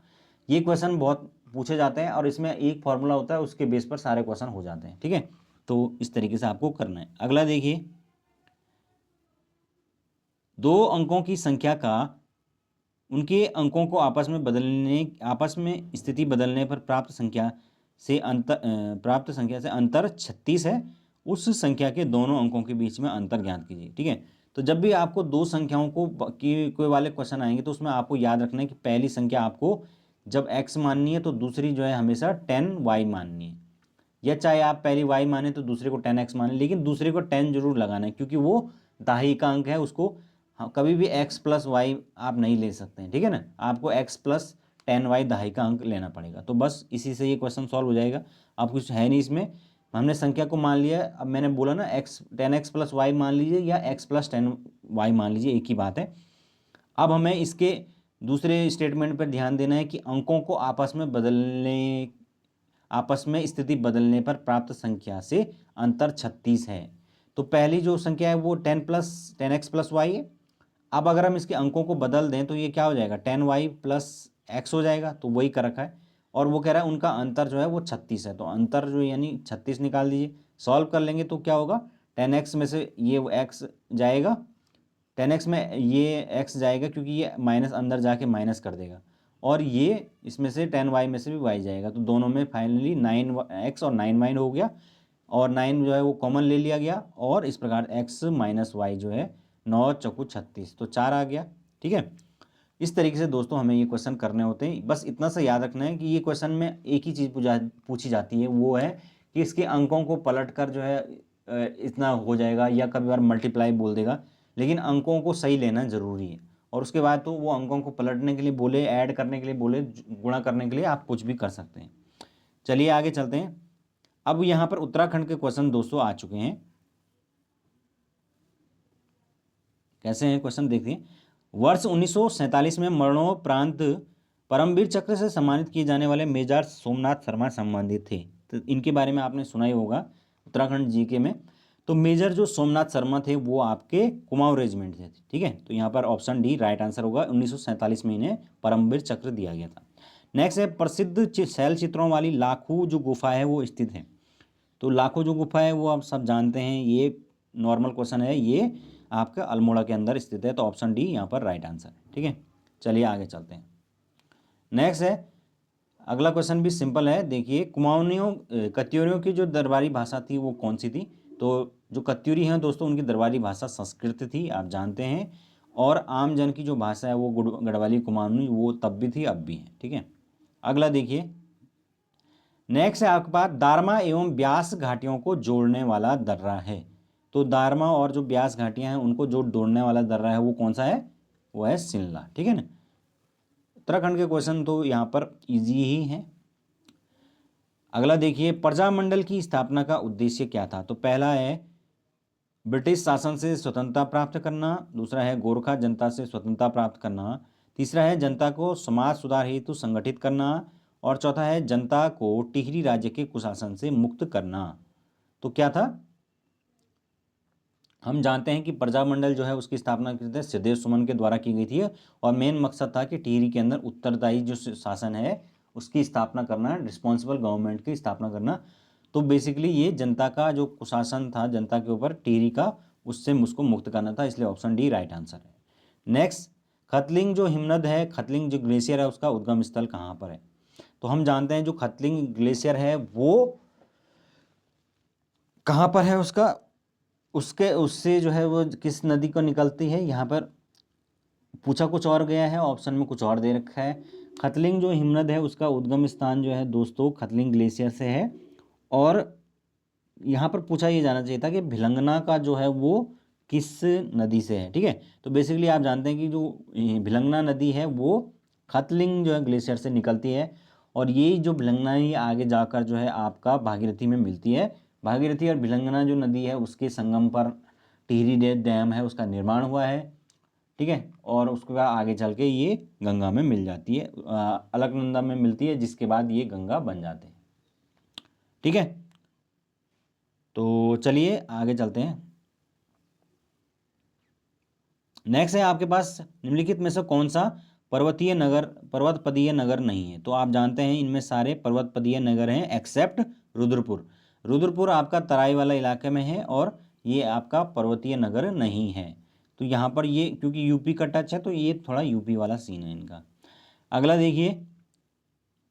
ये क्वेश्चन बहुत पूछे जाते हैं और इसमें एक फॉर्मूला होता है, उसके बेस पर सारे क्वेश्चन हो जाते हैं। ठीक है, तो इस तरीके से आपको करना है। अगला देखिए, 2 अंकों की संख्या का उनके अंकों को आपस में स्थिति बदलने पर प्राप्त संख्या से अंतर 36 है। उस संख्या के दोनों अंकों के बीच में अंतर ज्ञात कीजिए। ठीक है, तो जब भी आपको दो संख्याओं को की कोई वाले क्वेश्चन आएंगे तो उसमें आपको याद रखना है कि पहली संख्या आपको जब x माननी है तो दूसरी जो है हमेशा 10y माननी है, या चाहे आप पहली y माने तो दूसरे को 10x माने, लेकिन दूसरे को 10 जरूर लगाना है, क्योंकि वो दाही का अंक है, उसको हाँ कभी भी x + y आप नहीं ले सकते हैं। ठीक है ना, आपको x + 10y दाही का अंक लेना पड़ेगा। तो बस इसी से ये क्वेश्चन सॉल्व हो जाएगा। अब कुछ है नहीं इसमें, हमने संख्या को मान लिया। अब मैंने बोला ना 10x + y मान लीजिए या x + 10y मान लीजिए, एक ही बात है। अब हमें इसके दूसरे स्टेटमेंट पर ध्यान देना है कि अंकों को आपस में स्थिति बदलने पर प्राप्त संख्या से अंतर 36 है। तो पहली जो संख्या है वो 10x + y है। अब अगर हम इसके अंकों को बदल दें तो ये क्या हो जाएगा, 10y + x हो जाएगा, तो वही कर रखा है। और वो कह रहा है उनका अंतर जो है वो 36 है, तो अंतर जो यानी 36 निकाल दीजिए। सॉल्व कर लेंगे तो क्या होगा, 10x में से ये x जाएगा, 10x में ये x जाएगा, क्योंकि ये माइनस अंदर जाके माइनस कर देगा, और ये इसमें से 10y में से भी y जाएगा, तो दोनों में फाइनली 9x और 9y हो गया, और 9 जो है वो कॉमन ले लिया गया, और इस प्रकार x माइनस वाई जो है 9 चौकू 36, तो 4 आ गया। ठीक है, इस तरीके से दोस्तों हमें ये क्वेश्चन करने होते हैं। बस इतना सा याद रखना है कि ये क्वेश्चन में एक ही चीज़ पूछी जाती है, वो है कि इसके अंकों को पलट कर जो है इतना हो जाएगा, या कभी बार मल्टीप्लाई बोल देगा, लेकिन अंकों को सही लेना ज़रूरी है। और उसके बाद तो वो अंकों को पलटने के लिए बोले, ऐड करने के लिए बोले, गुणा करने के लिए आप कुछ भी कर सकते हैं। चलिए आगे चलते हैं। अब यहाँ पर उत्तराखंड के क्वेश्चन दोस्तों आ चुके हैं। कैसे हैं क्वेश्चन देखिए। वर्ष 1947 में मरणोपरांत परमवीर चक्र से सम्मानित किए जाने वाले मेजर सोमनाथ शर्मा संबंधित थे। तो इनके बारे में आपने सुना ही होगा उत्तराखंड जीके में। तो मेजर जो सोमनाथ शर्मा थे वो आपके कुमाऊं रेजिमेंट थे। ठीक है, तो यहाँ पर ऑप्शन डी राइट आंसर होगा। 1947 में इन्हें परमवीर चक्र दिया गया था। नेक्स्ट है, प्रसिद्ध शैल चित्रों वाली लाखों जो गुफा है वो स्थित है। तो लाखों जो गुफा है वो आप सब जानते हैं, ये नॉर्मल क्वेश्चन है, ये आपका अल्मोड़ा के अंदर स्थित है, तो ऑप्शन डी यहाँ पर राइट आंसर है। ठीक है, चलिए आगे चलते हैं। नेक्स्ट है, अगला क्वेश्चन भी सिंपल है। देखिए, कुमाऊनियों कत्यूरियों की जो दरबारी भाषा थी वो कौन सी थी। तो जो कत्यूरी हैं दोस्तों, उनकी दरबारी भाषा संस्कृत थी, आप जानते हैं। और आम जन की जो भाषा है वो गढ़वाली कुमाऊनी, वो तब भी थी, अब भी है। ठीक है, अगला देखिए। नेक्स्ट है आपके पास, दारमा एवं ब्यास घाटियों को जोड़ने वाला दर्रा है। तो दारमा और जो ब्यास घाटियां हैं उनको जो जोड़ने वाला दर्रा है वो कौन सा है, वो है शिमला। ठीक है ना। उत्तराखंड के क्वेश्चन तो यहाँ पर इजी ही है। अगला देखिए, प्रजामंडल की स्थापना का उद्देश्य क्या था। तो पहला है ब्रिटिश शासन से स्वतंत्रता प्राप्त करना, दूसरा है गोरखा जनता से स्वतंत्रता प्राप्त करना, तीसरा है जनता को समाज सुधार हेतु संगठित करना, और चौथा है जनता को टिहरी राज्य के कुशासन से मुक्त करना। तो क्या था, हम जानते हैं कि प्रजामंडल जो है उसकी स्थापना सिद्धेश सुमन के द्वारा की गई थी, और मेन मकसद था कि टिहरी के अंदर उत्तरदायी जो शासन है उसकी स्थापना करना, रिस्पॉन्सिबल गवर्नमेंट की स्थापना करना। तो बेसिकली ये जनता का जो कुशासन था जनता के ऊपर टिहरी का, उससे उसको मुक्त करना था, इसलिए ऑप्शन डी राइट आंसर है। नेक्स्ट, खतलिंग जो हिमनद है, खतलिंग जो ग्लेशियर है, उसका उद्गम स्थल कहाँ पर है। तो हम जानते हैं जो खतलिंग ग्लेशियर है वो कहाँ पर है, उसका उसके उससे जो है वो किस नदी को निकलती है, यहाँ पर पूछा कुछ और गया है, ऑप्शन में कुछ और दे रखा है। खतलिंग जो हिमनद है उसका उद्गम स्थान जो है दोस्तों खतलिंग ग्लेशियर से है। और यहाँ पर पूछा ये जाना चाहिए था कि भिलंगना का जो है वो किस नदी से है। ठीक है, तो बेसिकली आप जानते हैं कि जो भिलंगना नदी है वो खतलिंग जो है ग्लेशियर से निकलती है, और ये जो भिलंगना ही आगे जाकर जो है आपका भागीरथी में मिलती है। भागीरथी और भिलंगना जो नदी है उसके संगम पर टिहरी डैम है, उसका निर्माण हुआ है। ठीक है, और उसके बाद आगे चल के ये गंगा में मिल जाती है, अलकनंदा में मिलती है, जिसके बाद ये गंगा बन जाते हैं। ठीक है, तो चलिए आगे चलते हैं। नेक्स्ट है आपके पास, निम्नलिखित में से कौन सा पर्वतपदीय नगर नहीं है। तो आप जानते हैं इनमें सारे पर्वतपदीय नगर हैं एक्सेप्ट रुद्रपुर। रुद्रपुर आपका तराई वाला इलाके में है, और ये आपका पर्वतीय नगर नहीं है। तो यहाँ पर ये क्योंकि यूपी का टच है, तो ये थोड़ा यूपी वाला सीन है इनका। अगला देखिए,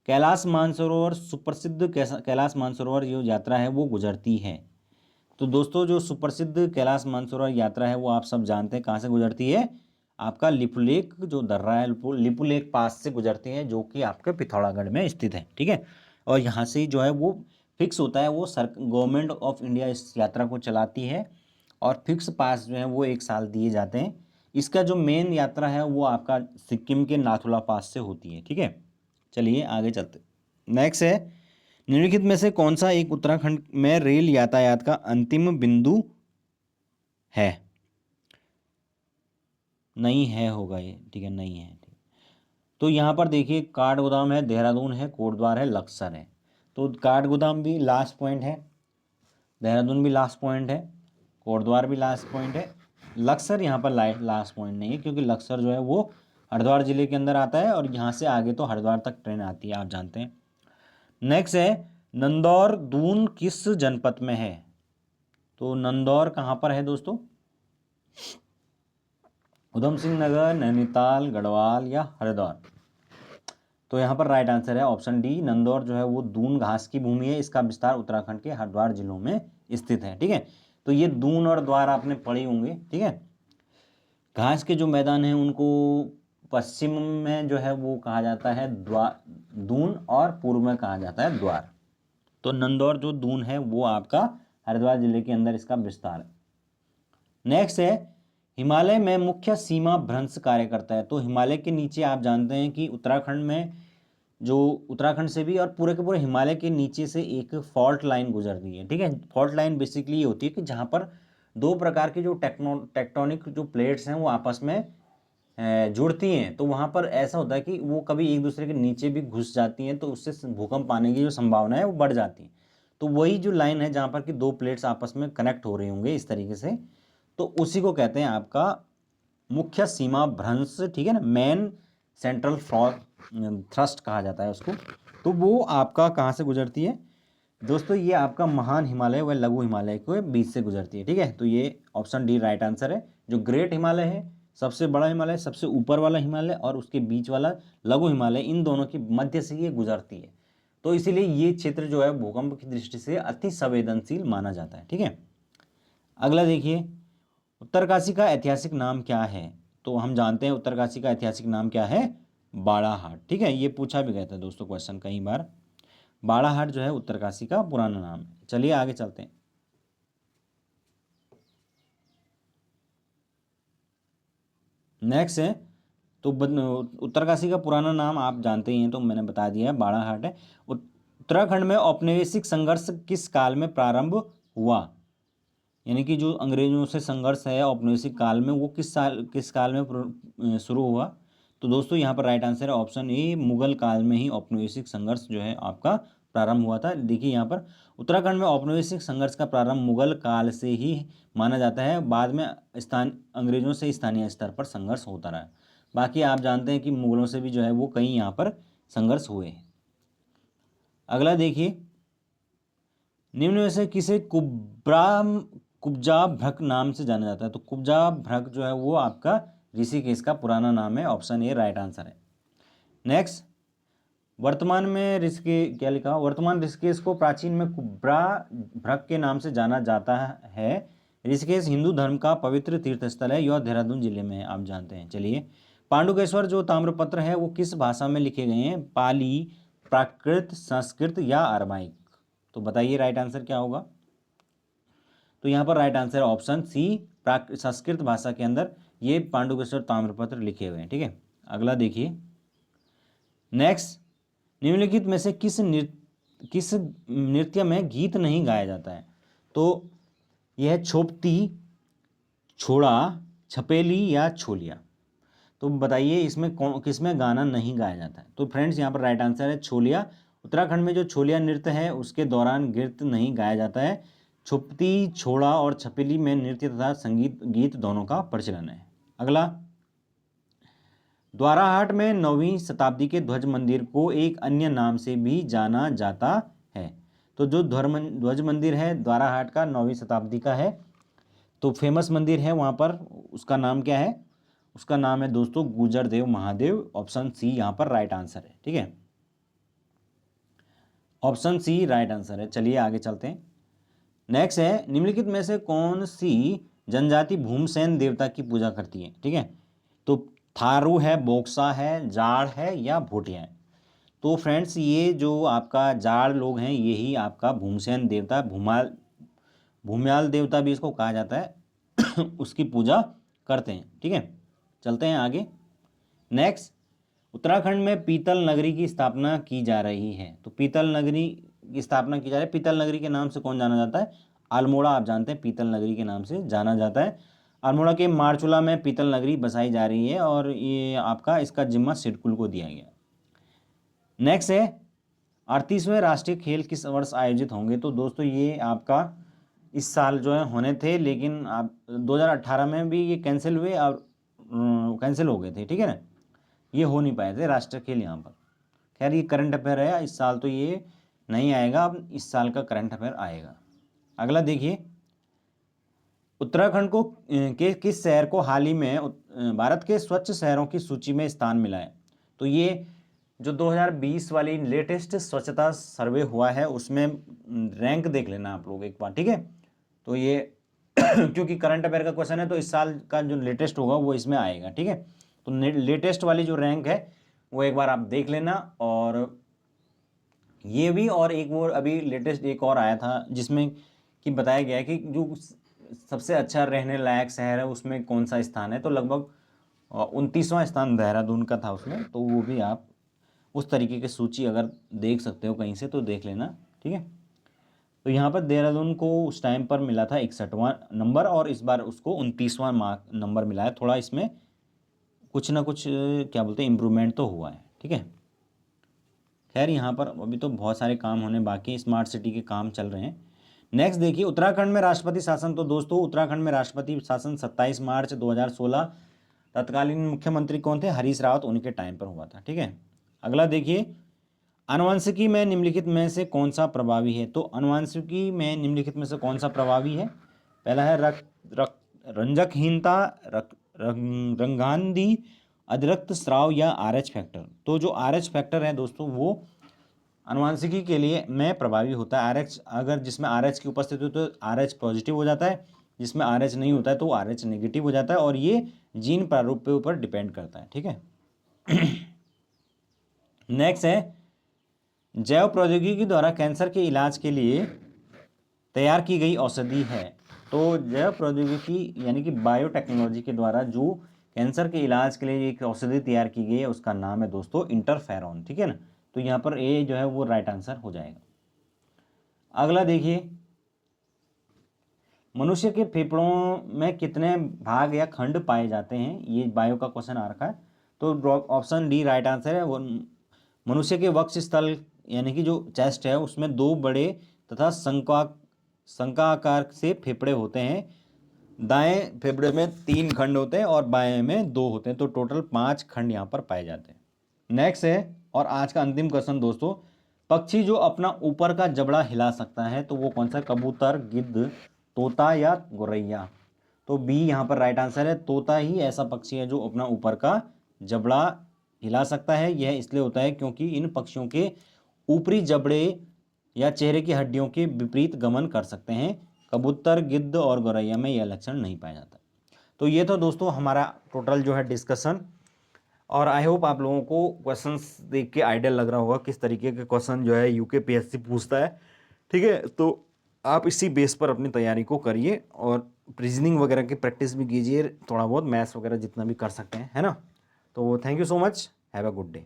कैलाश मानसरोवर सुप्रसिद्ध कैलाश मानसरोवर जो यात्रा है वो गुजरती है। तो दोस्तों जो सुप्रसिद्ध कैलाश मानसरोवर यात्रा है वो आप सब जानते हैं कहाँ से गुजरती है, आपका लिपुलेख जो दर्रा है लिपुलेख पास से गुजरती है, जो कि आपके पिथौरागढ़ में स्थित है। ठीक है, और यहाँ से जो है वो फिक्स होता है, वो गवर्नमेंट ऑफ इंडिया इस यात्रा को चलाती है, और फिक्स पास जो है वो 1 साल दिए जाते हैं। इसका जो मेन यात्रा है वो आपका सिक्किम के नाथुला पास से होती है। ठीक है, चलिए आगे चलते। नेक्स्ट है, निम्नलिखित में से कौन सा एक उत्तराखंड में रेल यातायात का अंतिम बिंदु है। नहीं है होगा ये, ठीक है, नहीं है। ठीक, तो यहाँ पर देखिए, काठगोदाम है, देहरादून है, कोटद्वार है, लक्सर है। तो काठगोदाम भी लास्ट पॉइंट है, देहरादून भी लास्ट पॉइंट है, कोटद्वार भी लास्ट पॉइंट है। लक्सर यहाँ पर लास्ट पॉइंट नहीं है, क्योंकि लक्सर जो है वो हरिद्वार जिले के अंदर आता है, और यहाँ से आगे तो हरिद्वार तक ट्रेन आती है, आप जानते हैं। नेक्स्ट है, नंदौर दून किस जनपद में है। तो नंदौर कहाँ पर है दोस्तों, उधम सिंह नगर, नैनीताल, गढ़वाल या हरिद्वार। तो यहाँ पर राइट आंसर है ऑप्शन डी, नंदौर जो है वो दून घास की भूमि है। इसका विस्तार उत्तराखंड के हरिद्वार जिलों में स्थित है। ठीक है, तो ये दून और द्वार आपने पढ़े होंगे। ठीक है, घास के जो मैदान हैं उनको पश्चिम में जो है वो कहा जाता है दून, और पूर्व में कहा जाता है द्वार। तो नंदौर जो दून है वो आपका हरिद्वार जिले के अंदर इसका विस्तार है। नेक्स्ट है, हिमालय में मुख्य सीमा भ्रंश कार्य करता है। तो हिमालय के नीचे आप जानते हैं कि उत्तराखंड में जो उत्तराखंड से भी और पूरे के पूरे हिमालय के नीचे से एक फॉल्ट लाइन गुजरती है। ठीक है, फॉल्ट लाइन बेसिकली ये होती है कि जहाँ पर दो प्रकार की जो टेक्टोनिक जो प्लेट्स हैं वो आपस में जुड़ती हैं, तो वहाँ पर ऐसा होता है कि वो कभी एक दूसरे के नीचे भी घुस जाती हैं, तो उससे भूकंप आने की जो संभावना है वो बढ़ जाती है। तो वही जो लाइन है जहाँ पर कि दो प्लेट्स आपस में कनेक्ट हो रही होंगे इस तरीके से, तो उसी को कहते हैं आपका मुख्य सीमा भ्रंश। ठीक है ना, मेन सेंट्रल थ्रस्ट कहा जाता है उसको। तो वो आपका कहाँ से गुजरती है दोस्तों? ये आपका महान हिमालय व लघु हिमालय के बीच से गुजरती है। ठीक है, तो ये ऑप्शन डी राइट आंसर है। जो ग्रेट हिमालय है, सबसे बड़ा हिमालय, सबसे ऊपर वाला हिमालय, और उसके बीच वाला लघु हिमालय, इन दोनों के मध्य से ये गुजरती है। तो इसीलिए ये क्षेत्र जो है भूकंप की दृष्टि से अति संवेदनशील माना जाता है। ठीक है, अगला देखिए, उत्तरकाशी का ऐतिहासिक नाम क्या है? तो हम जानते हैं उत्तरकाशी का ऐतिहासिक नाम क्या है, बाड़ाहाट। ठीक है, ये पूछा भी गया था दोस्तों क्वेश्चन कई बार। बाड़ाहाट जो है उत्तरकाशी का पुराना नाम है। चलिए आगे चलते हैं। नेक्स्ट है, तो उत्तरकाशी का पुराना नाम आप जानते ही हैं, तो मैंने बता दिया है, बाड़ाहाट है। उत्तराखंड में औपनिवेशिक संघर्ष किस काल में प्रारंभ हुआ? यानी कि जो अंग्रेजों से संघर्ष है औपनिवेशिक काल में, वो किस काल में शुरू हुआ? तो दोस्तों यहाँ पर राइट आंसर है ऑप्शन ए, मुगल काल में ही औपनिवेशिक संघर्ष जो है आपका प्रारंभ हुआ था। देखिए यहाँ पर उत्तराखंड में औपनिवेशिक संघर्ष का प्रारंभ मुगल काल से ही माना जाता है। बाद में अंग्रेजों से स्थानीय स्तर पर संघर्ष होता रहा। बाकी आप जानते हैं कि मुगलों से भी जो है वो कई यहाँ पर संघर्ष हुए हैं। अगला देखिए, निम्न में से किसे कुब्जा भ्रक नाम से जाना जाता है? तो कुब्जा भ्रक जो है वो आपका ऋषिकेश का पुराना नाम है। ऑप्शन ए राइट आंसर है। नेक्स्ट, वर्तमान में ऋषिकेश क्या लिखा? वर्तमान ऋषिकेश को प्राचीन में कुब्रा भ्रक के नाम से जाना जाता है। ऋषिकेश हिंदू धर्म का पवित्र तीर्थस्थल है। यह देहरादून जिले में है, आप जानते हैं। चलिए, पांडुकेश्वर जो ताम्रपत्र है वो किस भाषा में लिखे गए हैं? पाली, प्राकृत, संस्कृत या अरमाइक? तो बताइए राइट आंसर क्या होगा? तो यहाँ पर right answer option C, Sanskrit भाषा के अंदर ये पांडुकेश्वर ताम्रपत्र लिखे हुए हैं। ठीक है, अगला देखिए। नेक्स्ट, निम्नलिखित में से किस नृत्य में गीत नहीं गाया जाता है? तो यह छोपती, छोड़ा, छपेली या छोलिया? तो बताइए इसमें किस में गाना नहीं गाया जाता है? तो फ्रेंड्स यहाँ पर राइट आंसर है छोलिया। उत्तराखंड में जो छोलिया नृत्य है उसके दौरान गीत नहीं गाया जाता है। छुपती, छोड़ा और छपेली में नृत्य तथा संगीत गीत दोनों का प्रचलन है। अगला, द्वाराहाट में 9वीं शताब्दी के ध्वज मंदिर को एक अन्य नाम से भी जाना जाता है। तो जो ध्वज मंदिर है द्वाराहाट का 9वीं शताब्दी का है, तो फेमस मंदिर है वहाँ पर, उसका नाम क्या है? उसका नाम है दोस्तों गुजरदेव महादेव। ऑप्शन सी यहाँ पर राइट आंसर है। ठीक है, ऑप्शन सी राइट आंसर है। चलिए आगे चलते हैं। नेक्स्ट है, निम्नलिखित में से कौन सी जनजाति भूमसेन देवता की पूजा करती है? ठीक है, तो थारू है, बोक्सा है, जाड़ है या भोटिया है? तो फ्रेंड्स ये जो आपका जाड़ लोग हैं यही आपका भूमसेन देवता, भूम्याल देवता भी इसको कहा जाता है उसकी पूजा करते हैं। ठीक है, चलते हैं आगे। नेक्स्ट, उत्तराखंड में पीतल नगरी की स्थापना की जा रही है। तो पीतल नगरी की स्थापना की जा रही है, पीतल नगरी के नाम से कौन जाना जाता है? अल्मोड़ा, आप जानते हैं पीतल नगरी के नाम से जाना जाता है। अल्मोड़ा के मारचूला में पीतल नगरी बसाई जा रही है और ये आपका इसका जिम्मा सिडकुल को दिया गया। नेक्स्ट है, 38वें राष्ट्रीय खेल किस वर्ष आयोजित होंगे? तो दोस्तों ये आपका इस साल जो है होने थे, लेकिन आप 2018 में भी ये कैंसिल हुए और कैंसिल हो गए थे। ठीक है ना, ये हो नहीं पाए थे राष्ट्रीय खेल यहाँ पर। खैर ये करंट अफेयर है, इस साल तो ये नहीं आएगा, अब इस साल का करंट अफेयर आएगा। अगला देखिए, उत्तराखंड को किस शहर को हाल ही में भारत के स्वच्छ शहरों की सूची में स्थान मिला है? तो ये जो 2020 वाली लेटेस्ट स्वच्छता सर्वे हुआ है उसमें रैंक देख लेना आप लोग एक बार, ठीक है। तो ये क्योंकि करंट अफेयर का क्वेश्चन है तो इस साल का जो लेटेस्ट होगा वो इसमें आएगा, ठीक है। तो लेटेस्ट वाली जो रैंक है वो एक बार आप देख लेना। और ये भी, और एक वो अभी लेटेस्ट एक और आया था जिसमें कि बताया गया है कि जो सबसे अच्छा रहने लायक शहर है उसमें कौन सा स्थान है, तो लगभग 29वां स्थान देहरादून का था उसमें। तो वो भी आप उस तरीके की सूची अगर देख सकते हो कहीं से तो देख लेना, ठीक है। तो यहाँ पर देहरादून को उस टाइम पर मिला था 61वां नंबर और इस बार उसको 29वां मार्क नंबर मिला है। थोड़ा इसमें कुछ ना कुछ क्या बोलते हैं इम्प्रूवमेंट तो हुआ है, ठीक है। खैर यहाँ पर अभी तो बहुत सारे काम होने बाकी हैं, स्मार्ट सिटी के काम चल रहे हैं। नेक्स्ट देखिए, उत्तराखंड में राष्ट्रपति शासन। तो दोस्तों उत्तराखंड में राष्ट्रपति शासन 27 मार्च 2016 तत्कालीन मुख्यमंत्री कौन थे, हरीश रावत, उनके टाइम पर हुआ था, ठीक है। अगला देखिए, आनुवंशिकी में निम्नलिखित में से कौन सा प्रभावी है। तो आनुवंशिकी में निम्नलिखित में से कौन सा प्रभावी है। पहला है रंजकहीनता, रंगांधी, अतिरिक्त स्राव या आरएच फैक्टर। तो जो आरएच फैक्टर है दोस्तों वो आनुवंशिकी के लिए में प्रभावी होता है। आरएच अगर जिसमें आरएच की उपस्थिति हो तो आरएच पॉजिटिव हो जाता है, जिसमें आरएच नहीं होता है तो आरएच नेगेटिव हो जाता है, और ये जीन प्रारूप के ऊपर डिपेंड करता है, ठीक है। नेक्स्ट है, जैव प्रौद्योगिकी द्वारा कैंसर के इलाज के लिए तैयार की गई औषधि है। तो जैव प्रौद्योगिकी यानी कि बायोटेक्नोलॉजी के द्वारा जो कैंसर के इलाज के लिए एक औषधि तैयार की गई है उसका नाम है दोस्तों इंटरफेरॉन, ठीक है ना। तो यहाँ पर ए जो है वो राइट आंसर हो जाएगा। अगला देखिए, मनुष्य के फेफड़ों में कितने भाग या खंड पाए जाते हैं, ये बायो का क्वेश्चन आ रखा है। तो ऑप्शन डी राइट आंसर है। वो मनुष्य के वक्ष स्थल यानी कि जो चेस्ट है उसमें 2 बड़े तथा शंक्वाकार से फेफड़े होते हैं। दाएं फेफड़े में 3 खंड होते हैं और बाएं में 2 होते हैं, तो टोटल 5 खंड यहाँ पर पाए जाते हैं। नेक्स्ट है और आज का अंतिम क्वेश्चन दोस्तों, पक्षी जो अपना ऊपर का जबड़ा हिला सकता है तो वो कौन सा, कबूतर, गिद्ध, तोता या गौरैया। तो बी यहाँ पर राइट आंसर है। तोता ही ऐसा पक्षी है जो अपना ऊपर का जबड़ा हिला सकता है। यह इसलिए होता है क्योंकि इन पक्षियों के ऊपरी जबड़े या चेहरे की हड्डियों के विपरीत गमन कर सकते हैं। कबूतर, गिद्ध और गौरैया में यह लक्षण नहीं पाया जाता। तो ये तो दोस्तों हमारा टोटल जो है डिस्कशन, और आई होप आप लोगों को क्वेश्चंस देख के आइडिया लग रहा होगा किस तरीके के क्वेश्चन जो है यूकेपीएससी पूछता है, ठीक है। तो आप इसी बेस पर अपनी तैयारी को करिए और रीजनिंग वगैरह की प्रैक्टिस भी कीजिए, थोड़ा बहुत मैथ्स वगैरह जितना भी कर सकते हैं, है ना। तो thank you so much, have a good day.